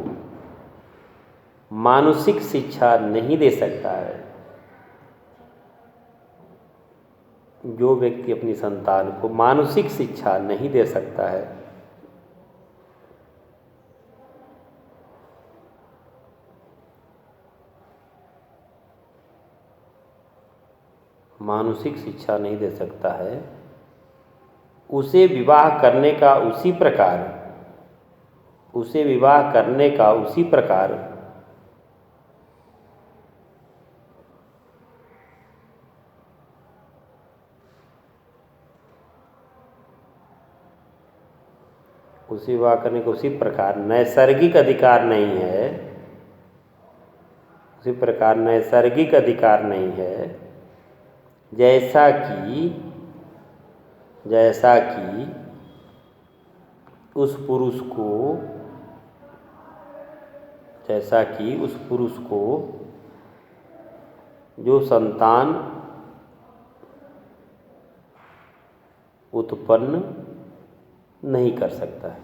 मानसिक शिक्षा नहीं दे सकता है, जो व्यक्ति अपनी संतान को मानसिक शिक्षा नहीं दे सकता है, मानसिक शिक्षा नहीं दे सकता है, उसे विवाह करने का उसी प्रकार नैसर्गिक अधिकार नहीं है, जैसा कि उस पुरुष को जो संतान उत्पन्न नहीं कर सकता है।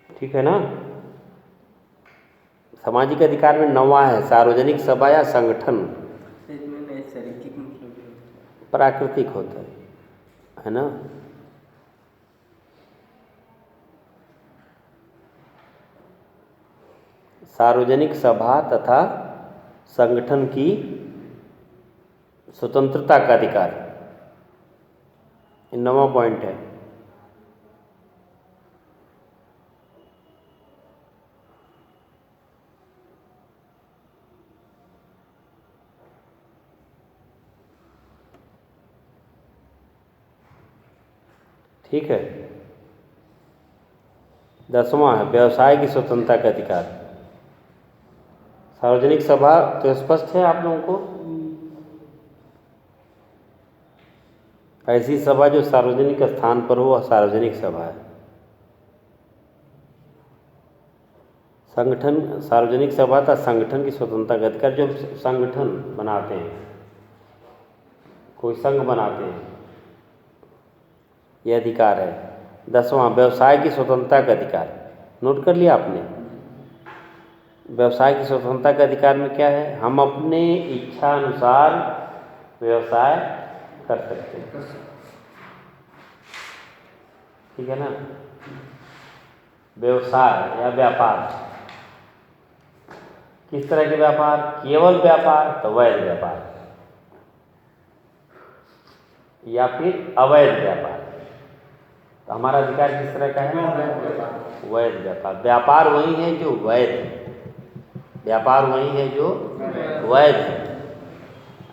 ठीक है ना? सामाजिक अधिकार में 9वां है सार्वजनिक सभा या संगठन। प्राकृतिक होता है ना? सार्वजनिक सभा तथा संगठन की स्वतंत्रता का अधिकार, 9वां पॉइंट है। ठीक है। 10वां है व्यवसाय की स्वतंत्रता का अधिकार। सार्वजनिक सभा तो स्पष्ट है आप लोगों को, ऐसी सभा जो सार्वजनिक स्थान पर हो वह सार्वजनिक सभा है। संगठन, सार्वजनिक सभा था संगठन की स्वतंत्रता का अधिकार, जो संगठन बनाते हैं, कोई संघ बनाते हैं, यह अधिकार है। 10वां व्यवसाय की स्वतंत्रता का अधिकार। नोट कर लिया आपने? व्यवसाय की स्वतंत्रता के अधिकार में क्या है? हम अपने इच्छा अनुसार व्यवसाय कर सकते हैं। ठीक है ना? व्यवसाय या व्यापार, किस तरह के व्यापार? केवल व्यापार तो वैध व्यापार, या फिर अवैध व्यापार। तो हमारा अधिकार किस तरह का है? वैध व्यापार। व्यापार वही है जो वैध है, व्यापार वही है जो वैध है,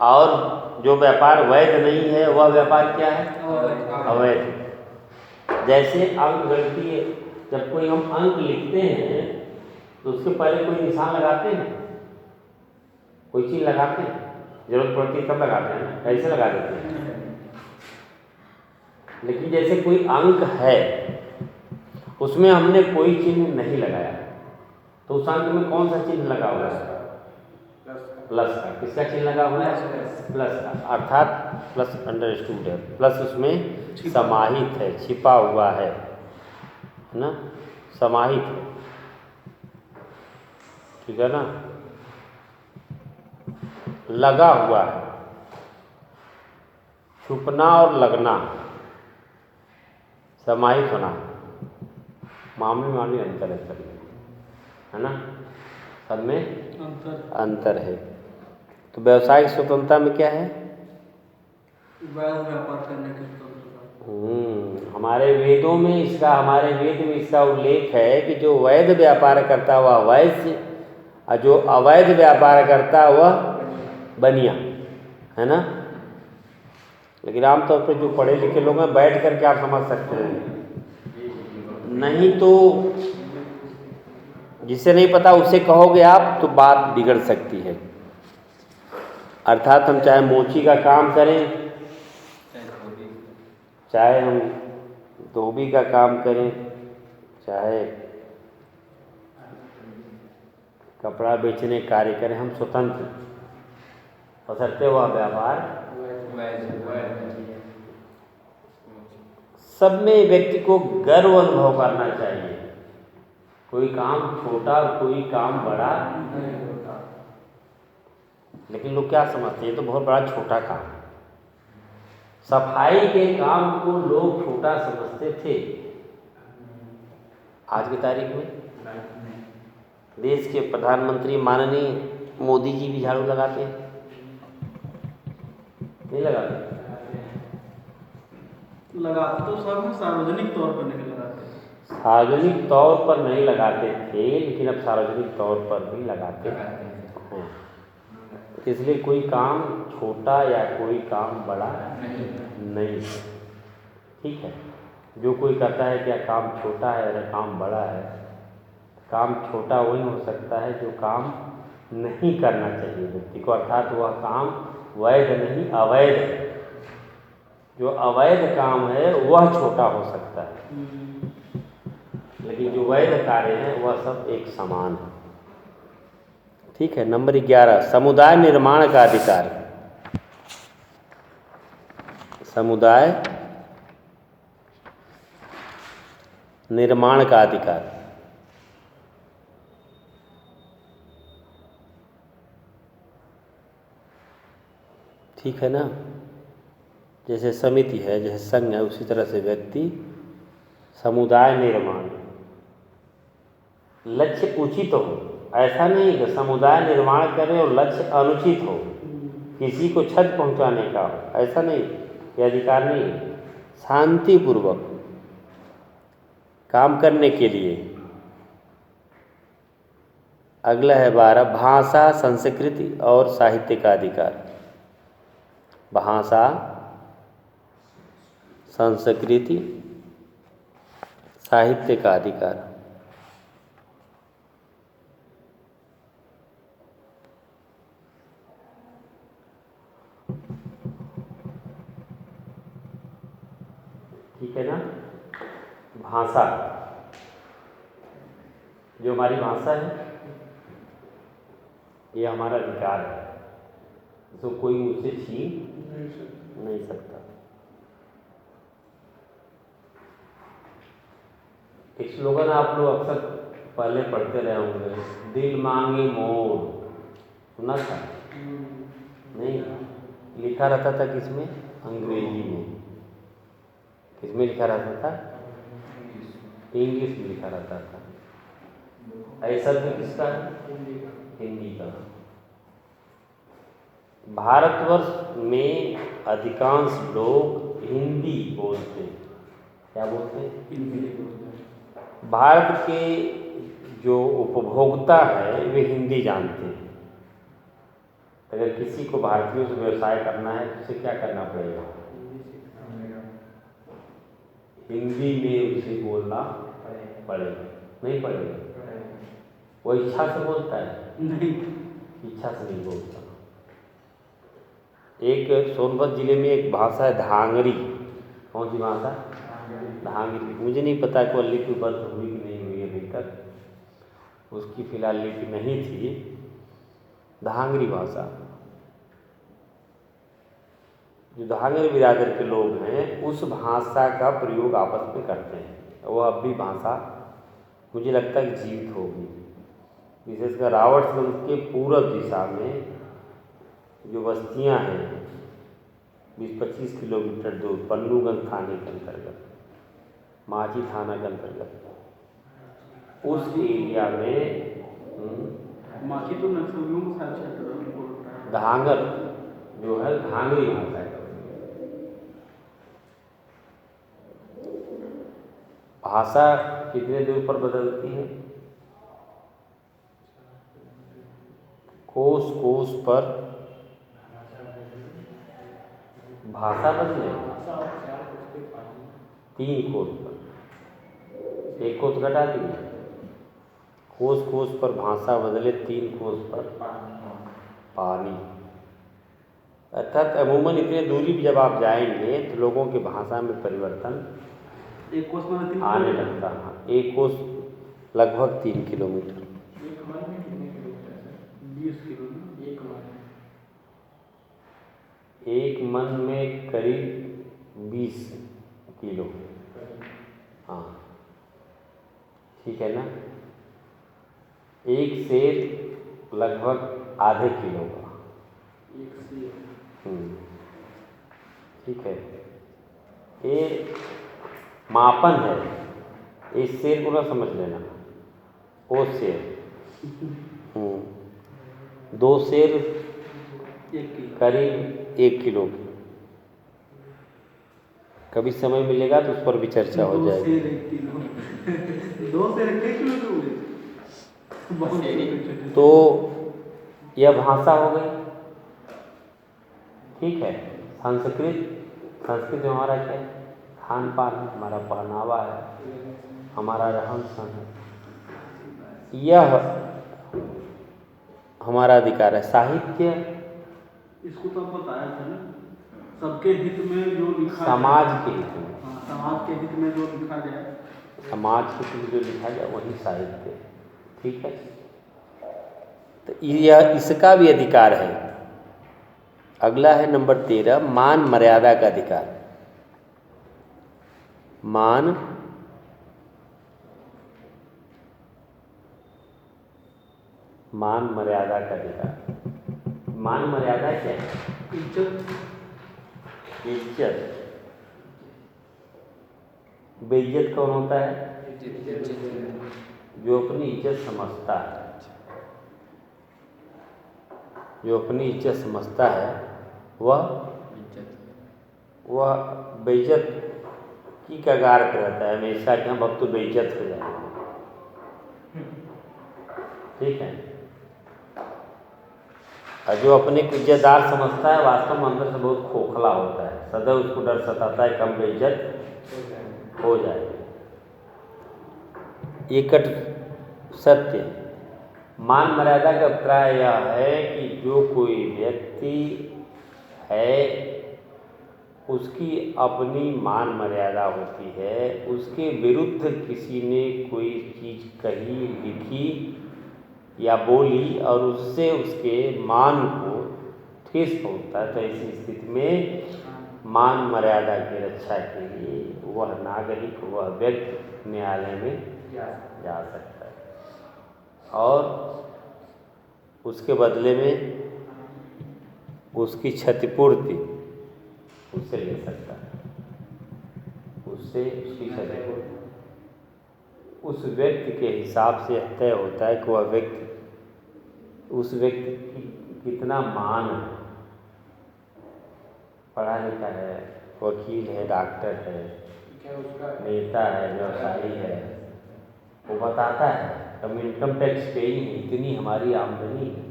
और जो व्यापार वैध नहीं है वह व्यापार क्या है? अवैध। जैसे अंक गणितीय, जब कोई हम अंक लिखते हैं तो उसके पहले कोई निशान लगाते हैं, कोई चीज लगाते हैं, जरूरत पड़ती है तब लगाते हैं ना, कैसे लगा देते हैं। लेकिन जैसे कोई अंक है उसमें हमने कोई चिन्ह नहीं लगाया, तो उस अंक में कौन सा चिन्ह लगा हुआ है? प्लस का। किसका चिन्ह लगा हुआ है? प्लस का। अर्थात प्लस अंडरस्टूड है, प्लस उसमें समाहित है, छिपा हुआ है ना, समाहित है। ठीक है ना? लगा हुआ है। छुपना और लगना समाहित होना, मामूली अंतर है सब में, है ना, सब में अंतर है। तो व्यवसायिक स्वतंत्रता में क्या है? वैध व्यापार करने की स्वतंत्रता। हमारे वेदों में इसका, हमारे वेद में इसका उल्लेख है कि जो वैध व्यापार करता वह वैश्य और जो अवैध व्यापार करता वह बनिया, है ना। लेकिन आमतौर पर जो पढ़े लिखे लोग हैं बैठ करके आप समझ सकते हैं, नहीं तो जिसे नहीं पता उसे कहोगे आप तो बात बिगड़ सकती है। अर्थात हम चाहे मोची का काम करें, चाहे हम धोबी का काम करें, चाहे कपड़ा बेचने कार्य करें, हम स्वतंत्र, बशर्ते वह व्यापार सब में व्यक्ति को गर्व अनुभव करना चाहिए। कोई काम छोटा और कोई काम बड़ा, लेकिन लोग क्या समझते हैं, ये तो बहुत बड़ा छोटा काम। सफाई के काम को लोग छोटा समझते थे, आज की तारीख में देश के प्रधानमंत्री माननीय मोदी जी भी झाड़ू लगाते हैं, नहीं लगाते? लगाते तो सब है, सार्वजनिक तौर पर नहीं लगाते। सार्वजनिक तौर पर नहीं लगाते थे, लेकिन अब सार्वजनिक तौर पर भी लगाते हैं। इसलिए कोई काम छोटा या कोई काम बड़ा नहीं, ठीक है। जो कोई कहता है कि काम छोटा है या काम बड़ा है, काम छोटा वही हो सकता है जो काम नहीं करना चाहिए व्यक्ति को, अर्थात वह काम वैध नहीं अवैध है। जो अवैध काम है वह छोटा हो सकता है, लेकिन जो वैध कार्य है वह सब एक समान है, ठीक है। नंबर 11, समुदाय निर्माण का अधिकार। समुदाय निर्माण का अधिकार, ठीक है ना। जैसे समिति है, जैसे संघ है, उसी तरह से व्यक्ति समुदाय निर्माण, लक्ष्य उचित हो। ऐसा नहीं कि समुदाय निर्माण करें और लक्ष्य अनुचित हो, किसी को क्षति पहुंचाने का हो, ऐसा नहीं, ये अधिकार नहीं है। शांतिपूर्वक काम करने के लिए। अगला है 12, भाषा, संस्कृति और साहित्य का अधिकार। भाषा, संस्कृति, साहित्य का अधिकार। ठीक है ना। भाषा, जो हमारी भाषा है ये हमारा अधिकार है, इसको कोई मुझसे छीन नहीं सकता। एक स्लोगन आप लोग अक्सर पहले पढ़ते रहे होंगे, दिल मांगे मोर, सुना था? नहीं, लिखा रहता था किसमें? अंग्रेजी में। किसमें लिखा रहता था? इंग्लिश में लिखा रहता था। ऐसा तो किसका है? हिंदी का। भारतवर्ष में अधिकांश लोग हिंदी बोलते हैं। क्या बोलते हैं? हिंदी बोलते हैं। भारत के जो उपभोक्ता है वे हिंदी जानते हैं। अगर किसी को भारतीयों से व्यवसाय करना है तो उसे क्या करना पड़ेगा? हिंदी में उसे बोलना पड़ेगा, नहीं पड़ेगा? वो इच्छा से बोलता है? नहीं, इच्छा से नहीं बोलता। एक सोनभद्र जिले में एक भाषा है धांगरी। कौन सी भाषा? धांगरी। मुझे नहीं पता कि वो लिपिबद्ध हुई कि नहीं हुई अभी तक, उसकी फिलहाल लिपि नहीं थी। धांगरी भाषा, जो धांगरी बिरादर के लोग हैं उस भाषा का प्रयोग आपस में करते हैं। वह अब भी भाषा मुझे लगता है कि जीवित होगी। विशेषकर रावतगंज के पूर्व दिशा में जो बस्तियां हैं 20-25 किलोमीटर दूर पन्नूगंज थाने के अंतर्गत, माझी थाना के अंतर्गत उस एरिया में माखी तो नक्सलियों का शायद क्षेत्र है, उनको लगता है। धांगर जो है धांगरी भाषा है। भाषा कितने दूर पर बदलती है? कोस कोस पर भाषा बदले, 3 कोस पर, 1 कोस घटा दिए, कोस कोस पर भाषा बदले, 3 कोस पर पानी। अर्थात अमूमन इतने दूरी भी जब आप जाएंगे तो लोगों की भाषा में परिवर्तन एक कोस में 3 आने लगता है। 1 कोस लगभग 3 किलोमीटर। एक मन में कितने किलोमीटर है सर? 20 किलोमीटर। एक मन एक मन में करीब 20 किलो। हाँ ठीक है ना। एक सेर लगभग आधे किलो का। एक से ठीक है। ये मापन है, इस सेर को ना समझ लेना। वो सेर 2 सेर 1 किलो। करीब 1 किलो की। कभी समय मिलेगा तो उस पर भी चर्चा हो 2 जाएगी। सेर 1 किलो। 2 सेर 1 किलो तो हुए। बहुत छोटे-छोटे। तो यह भाषा हो गई, ठीक है। संस्कृत में हमारा क्या है? खान पान, हमारा पहनावा है, हमारा रहन सहन है, यह हमारा अधिकार है। साहित्य इसको तो बताया था ना, सबके हित में जो लिखा समाज जाए। के हित में, हाँ, समाज के हित में जो लिखा जाए, समाज के हित में जो लिखा जाए वही साहित्य, ठीक है। तो यह इसका भी अधिकार है। अगला है नंबर 13, मान मर्यादा का अधिकार। मान मर्यादा का अधिकार। मान मर्यादा क्या है? इज्जत। इज्जत। बेइज्जत कौन होता है? जो अपनी इज्जत समझता है। जो अपनी इज्जत समझता है वह बेइज्जत की कगार पर रहता है हमेशा कि हम अब तो बेइज्जत हो जाएंगे, ठीक है। और जो अपने को इज्जतदार समझता है वास्तव में अंदर से बहुत खोखला होता है। सदैव उसको डर सताता है कम बेइज्जत हो जाए। ये कट सत्य है। मान मर्यादा का अभिप्राय यह है कि जो कोई व्यक्ति है उसकी अपनी मान मर्यादा होती है। उसके विरुद्ध किसी ने कोई चीज़ कही, लिखी या बोली और उससे उसके मान को ठेस पहुंचता है तो ऐसी स्थिति में मान मर्यादा की रक्षा के लिए वह नागरिक, वह व्यक्ति न्यायालय में जा सकता है और उसके बदले में उसकी क्षतिपूर्ति उससे ले सकता है। उससे उसकी क्षतिपूर्ति उस व्यक्ति के हिसाब से तय होता है कि वह व्यक्ति, उस व्यक्ति की कितना मान है, पढ़ा लिखा है, वकील है, डॉक्टर है, नेता है, व्यवसायी है, वो बताता है हम इनकम टैक्स पे ही है, इतनी हमारी आमदनी है,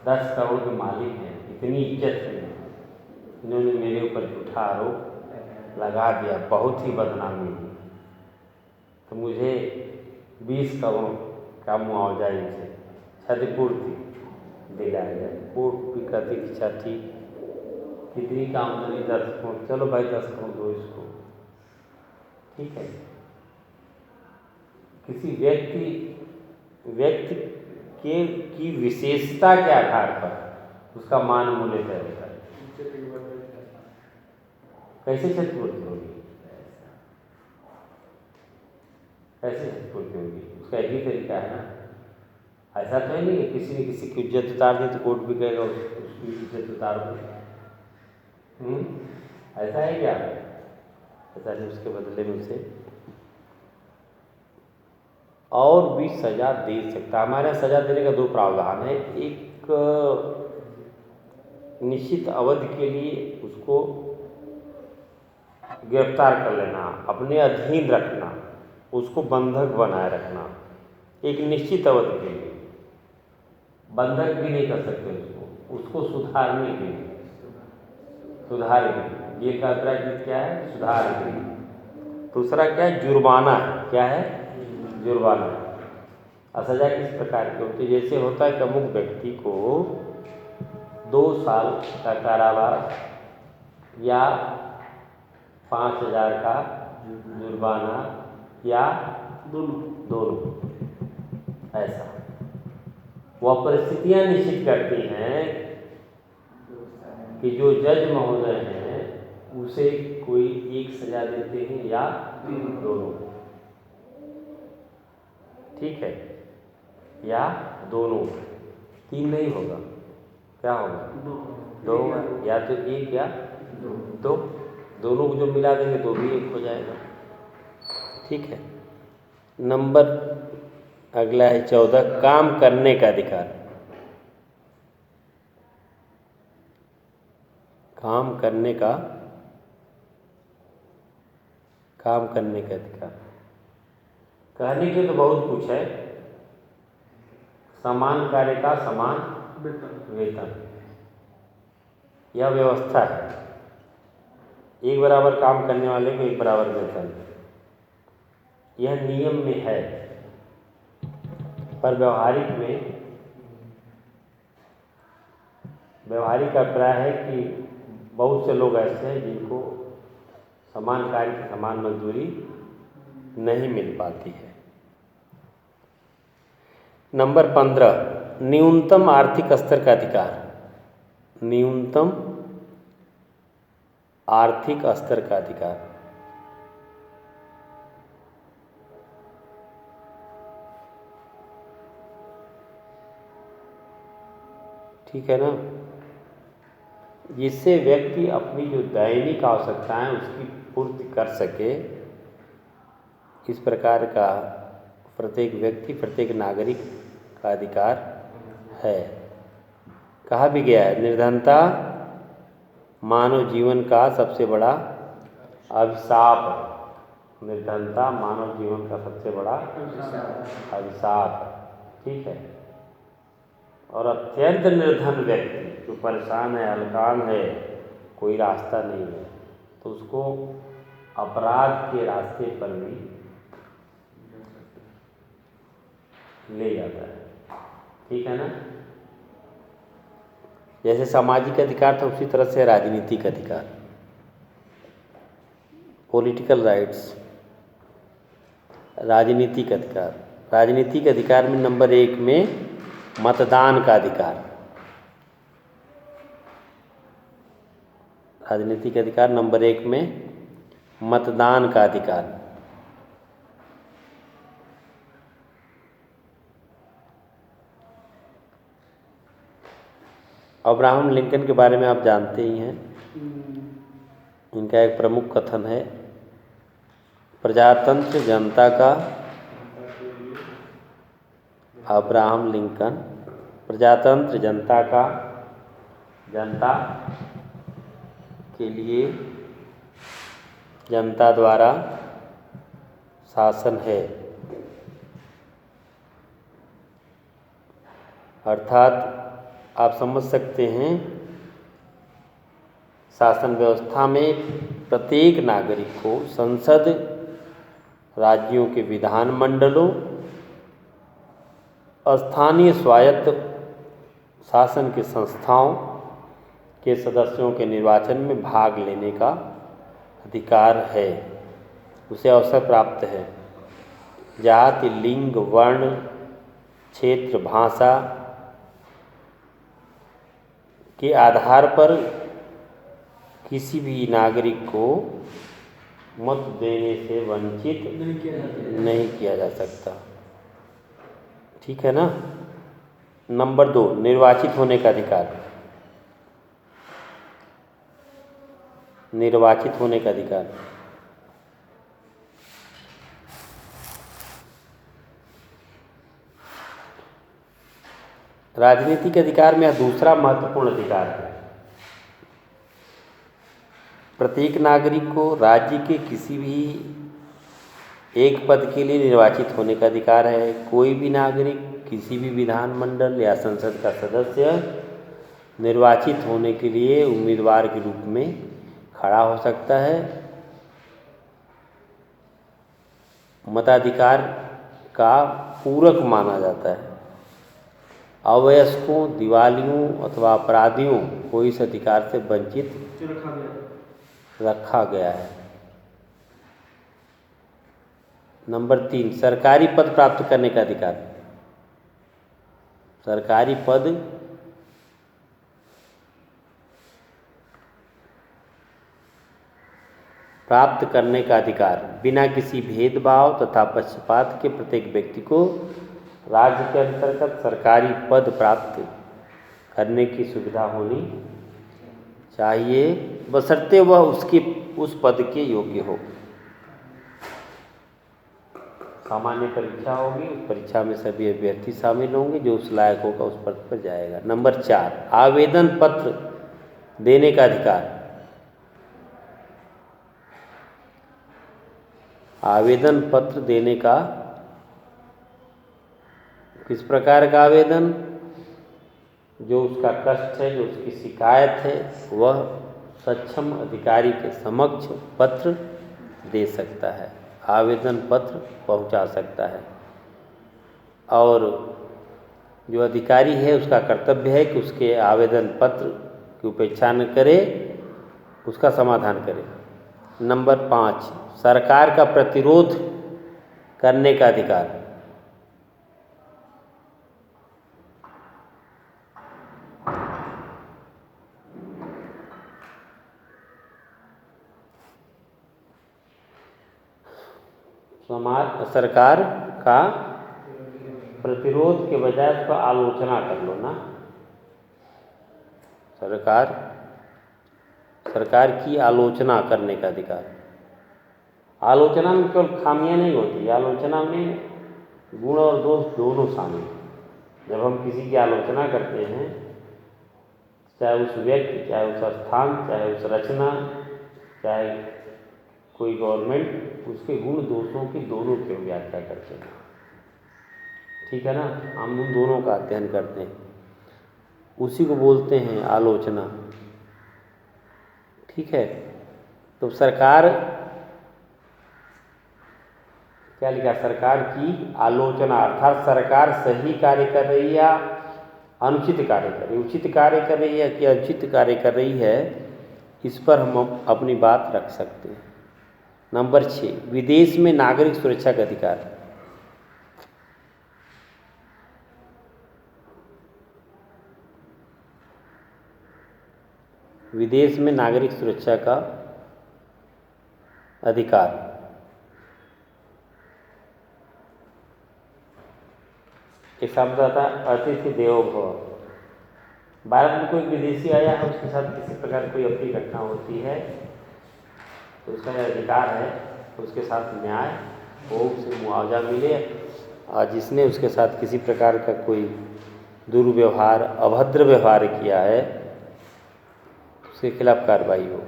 10 करोड़ के मालिक हैं, इतनी इज्जत है, इन्होंने मेरे ऊपर झूठा आरोप लगा दिया, बहुत ही बदनामी हुई, तो मुझे 20 करोड़ का मुआवजा इनसे क्षतिपूर्ति दिलाया जाए। कोर्ट भी कहती कि अच्छा ठीक, कितनी का आमदनी 10 करोड़, चलो भाई 10 करोड़ दो इसको, ठीक है। किसी व्यक्ति की विशेषता के आधार पर उसका मान मूल्य तय होता है। कैसे क्षतिपूर्ति होगी? कैसे क्षतिपूर्ति होगी? उसका एक ही तरीका है ना, ऐसा तो है नहीं कि किसी ने किसी की इज्जत उतार दी तो कोर्ट भी कहेगा उसकी इज्जत उतार दो। ऐसा है क्या? ऐसा नहीं, उसके बदले में उसे और भी सजा दे सकता है। हमारे यहाँ सजा देने का दो प्रावधान है। एक निश्चित अवधि के लिए उसको गिरफ्तार कर लेना, अपने अधीन रखना, उसको बंधक बनाए रखना एक निश्चित अवधि के लिए। बंधक भी नहीं कर सकते उसको सुधारने के लिए, सुधार के लिए। जेल का अभिप्राय क्या है? सुधार के लिए। दूसरा क्या है? जुर्माना है। क्या है? जुर्माना। और सजा किस प्रकार की होती है? जैसे होता है कि अमुक व्यक्ति को 2 साल का कारावास या 5,000 का जुर्माना या दोनों। ऐसा वह परिस्थितियां निश्चित करती हैं कि जो जज महोदय हैं उसे कोई एक सजा देते हैं या दोनों। ठीक है? या दोनों। 3 नहीं होगा। क्या होगा? 2 होगा। या तो 1 या 2। दोनों को जो मिला देंगे तो भी 1 हो जाएगा। ठीक है। नंबर अगला है 14, काम करने का अधिकार। काम करने का अधिकार। कहने के तो बहुत कुछ है। समान कार्य का समान वेतन, यह व्यवस्था है। एक बराबर काम करने वाले को एक बराबर वेतन, यह नियम में है। पर व्यवहारिक अभिप्राय है कि बहुत से लोग ऐसे हैं जिनको समान कार्य की समान मजदूरी नहीं मिल पाती है। नंबर 15, न्यूनतम आर्थिक स्तर का अधिकार। न्यूनतम आर्थिक स्तर का अधिकार। ठीक है ना? जिससे व्यक्ति अपनी जो दैनिक आवश्यकताएं उसकी पूर्ति कर सके, इस प्रकार का प्रत्येक व्यक्ति, प्रत्येक नागरिक का अधिकार है। कहा भी गया है, निर्धनता मानव जीवन का सबसे बड़ा अभिशाप। निर्धनता मानव जीवन का सबसे बड़ा अभिशाप। ठीक है? और अत्यंत निर्धन व्यक्ति जो परेशान है, हलकान है, कोई रास्ता नहीं है, तो उसको अपराध के रास्ते पर भी ले जाता है। ठीक है ना? जैसे सामाजिक अधिकार था उसी तरह से राजनीतिक अधिकार, पॉलिटिकल राइट्स। राजनीतिक अधिकार। राजनीतिक अधिकार में नंबर 1 में मतदान का अधिकार। राजनीतिक अधिकार नंबर 1 में मतदान का अधिकार। अब्राहम लिंकन के बारे में आप जानते ही हैं। इनका एक प्रमुख कथन है, प्रजातंत्र जनता का। अब्राहम लिंकन, प्रजातंत्र जनता का, जनता के लिए, जनता द्वारा शासन है। अर्थात आप समझ सकते हैं, शासन व्यवस्था में प्रत्येक नागरिक को संसद, राज्यों के विधानमंडलों, स्थानीय स्वायत्त शासन की संस्थाओं के सदस्यों के निर्वाचन में भाग लेने का अधिकार है। उसे अवसर प्राप्त है। जाति, लिंग, वर्ण, क्षेत्र, भाषा के आधार पर किसी भी नागरिक को मत देने से वंचित नहीं किया जा सकता। ठीक है ना? नंबर 2, निर्वाचित होने का अधिकार। निर्वाचित होने का अधिकार। राजनीतिक अधिकार में यह दूसरा महत्वपूर्ण अधिकार है। प्रत्येक नागरिक को राज्य के किसी भी एक पद के लिए निर्वाचित होने का अधिकार है। कोई भी नागरिक किसी भी विधानमंडल या संसद का सदस्य निर्वाचित होने के लिए उम्मीदवार के रूप में खड़ा हो सकता है। मताधिकार का पूरक माना जाता है। अवयस्कों, दिवालियों अथवा अपराधियों को इस अधिकार से वंचित रखा गया है। नंबर 3, सरकारी पद प्राप्त करने का अधिकार। सरकारी पद प्राप्त करने का अधिकार बिना किसी भेदभाव तथा पक्षपात के प्रत्येक व्यक्ति को राज्य के अंतर्गत सरकारी पद प्राप्त करने की सुविधा होनी चाहिए, बशर्ते वह उस पद के योग्य हो। सामान्य परीक्षा होगी, उस परीक्षा में सभी अभ्यर्थी शामिल होंगे, जो उस लायक होगा उस पद पर जाएगा। नंबर 4, आवेदन पत्र देने का अधिकार। आवेदन पत्र देने का, किस प्रकार का आवेदन? जो उसका कष्ट है, जो उसकी शिकायत है, वह सक्षम अधिकारी के समक्ष पत्र दे सकता है, आवेदन पत्र पहुंचा सकता है। और जो अधिकारी है उसका कर्तव्य है कि उसके आवेदन पत्र की उपेक्षा न करे, उसका समाधान करे। नंबर 5, सरकार का प्रतिरोध करने का अधिकार। सरकार का प्रतिरोध के बजाय उसका आलोचना कर लो ना। सरकार की आलोचना करने का अधिकार। आलोचना में केवल खामियां नहीं होती, आलोचना में गुण और दोष दोनों शामिल हैं। जब हम किसी की आलोचना करते हैं, चाहे उस व्यक्ति, चाहे उस स्थान, चाहे उस रचना, चाहे कोई गवर्नमेंट, उसके गुण दोषों की दोनों की व्याख्या करते हैं। ठीक है ना, हम उन दोनों का अध्ययन करते हैं, उसी को बोलते हैं आलोचना। ठीक है, तो सरकार क्या लिखा? सरकार की आलोचना, अर्थात सरकार सही कार्य कर रही है या अनुचित कार्य कर रही है, उचित कार्य कर रही है कि अनुचित कार्य कर रही है, इस पर हम अपनी बात रख सकते हैं। नंबर 6, विदेश में नागरिक सुरक्षा का अधिकार। विदेश में नागरिक सुरक्षा का अधिकार। एक शब्द आता है अतिथि देवो भव। भारत में कोई विदेशी आया है, उसके साथ किसी प्रकार कोई अपनी घटना होती है, तो उसका अधिकार है उसके साथ न्याय हो, उसे मुआवजा मिले, और जिसने उसके साथ किसी प्रकार का कोई दुर्व्यवहार, अभद्र व्यवहार किया है, उसके खिलाफ कार्रवाई हो।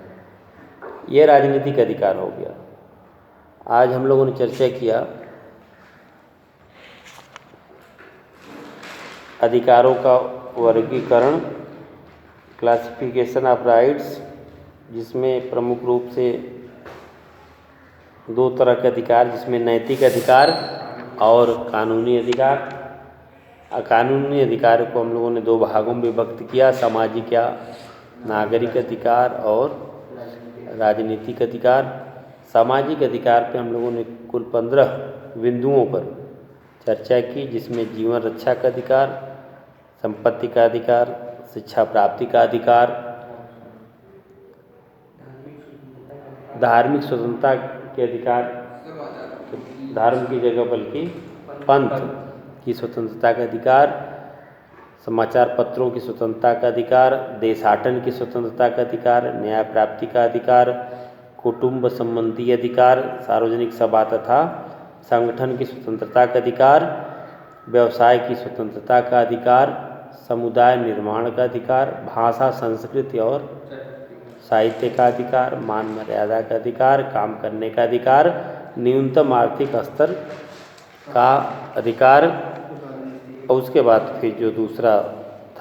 यह राजनीतिक अधिकार हो गया। आज हम लोगों ने चर्चा किया अधिकारों का वर्गीकरण, क्लासिफिकेशन ऑफ राइट्स, जिसमें प्रमुख रूप से 2 तरह के अधिकार, जिसमें नैतिक अधिकार और कानूनी अधिकार। कानूनी अधिकार को हम लोगों ने 2 भागों में विभक्त किया, सामाजिक या नागरिक अधिकार और राजनीतिक अधिकार। सामाजिक अधिकार पे हम लोगों ने कुल 15 बिंदुओं पर चर्चा की, जिसमें जीवन रक्षा का अधिकार, संपत्ति का अधिकार, शिक्षा प्राप्ति का अधिकार, धार्मिक स्वतंत्रता के अधिकार, धर्म की जगह बल्कि पंथ की स्वतंत्रता का अधिकार, समाचार पत्रों की स्वतंत्रता का अधिकार, देशाटन की स्वतंत्रता का अधिकार, न्याय प्राप्ति का अधिकार, कुटुंब संबंधी अधिकार, सार्वजनिक सभा तथा संगठन की स्वतंत्रता का अधिकार, व्यवसाय की स्वतंत्रता का अधिकार, समुदाय निर्माण का अधिकार, भाषा संस्कृति और साहित्य का अधिकार, मान मर्यादा का अधिकार, काम करने का अधिकार, न्यूनतम आर्थिक स्तर का अधिकार। और उसके बाद फिर जो दूसरा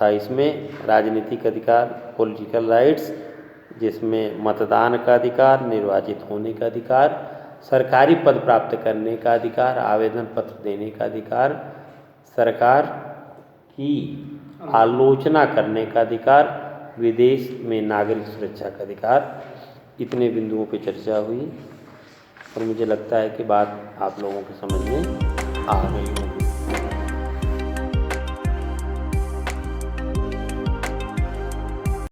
था इसमें राजनीतिक अधिकार, पॉलिटिकल राइट्स, जिसमें मतदान का अधिकार, निर्वाचित होने का अधिकार, सरकारी पद प्राप्त करने का अधिकार, आवेदन पत्र देने का अधिकार, सरकार की आलोचना करने का अधिकार, विदेश में नागरिक सुरक्षा का अधिकार। इतने बिंदुओं पर चर्चा हुई और मुझे लगता है कि बात आप लोगों के समझ में आ गई होगी।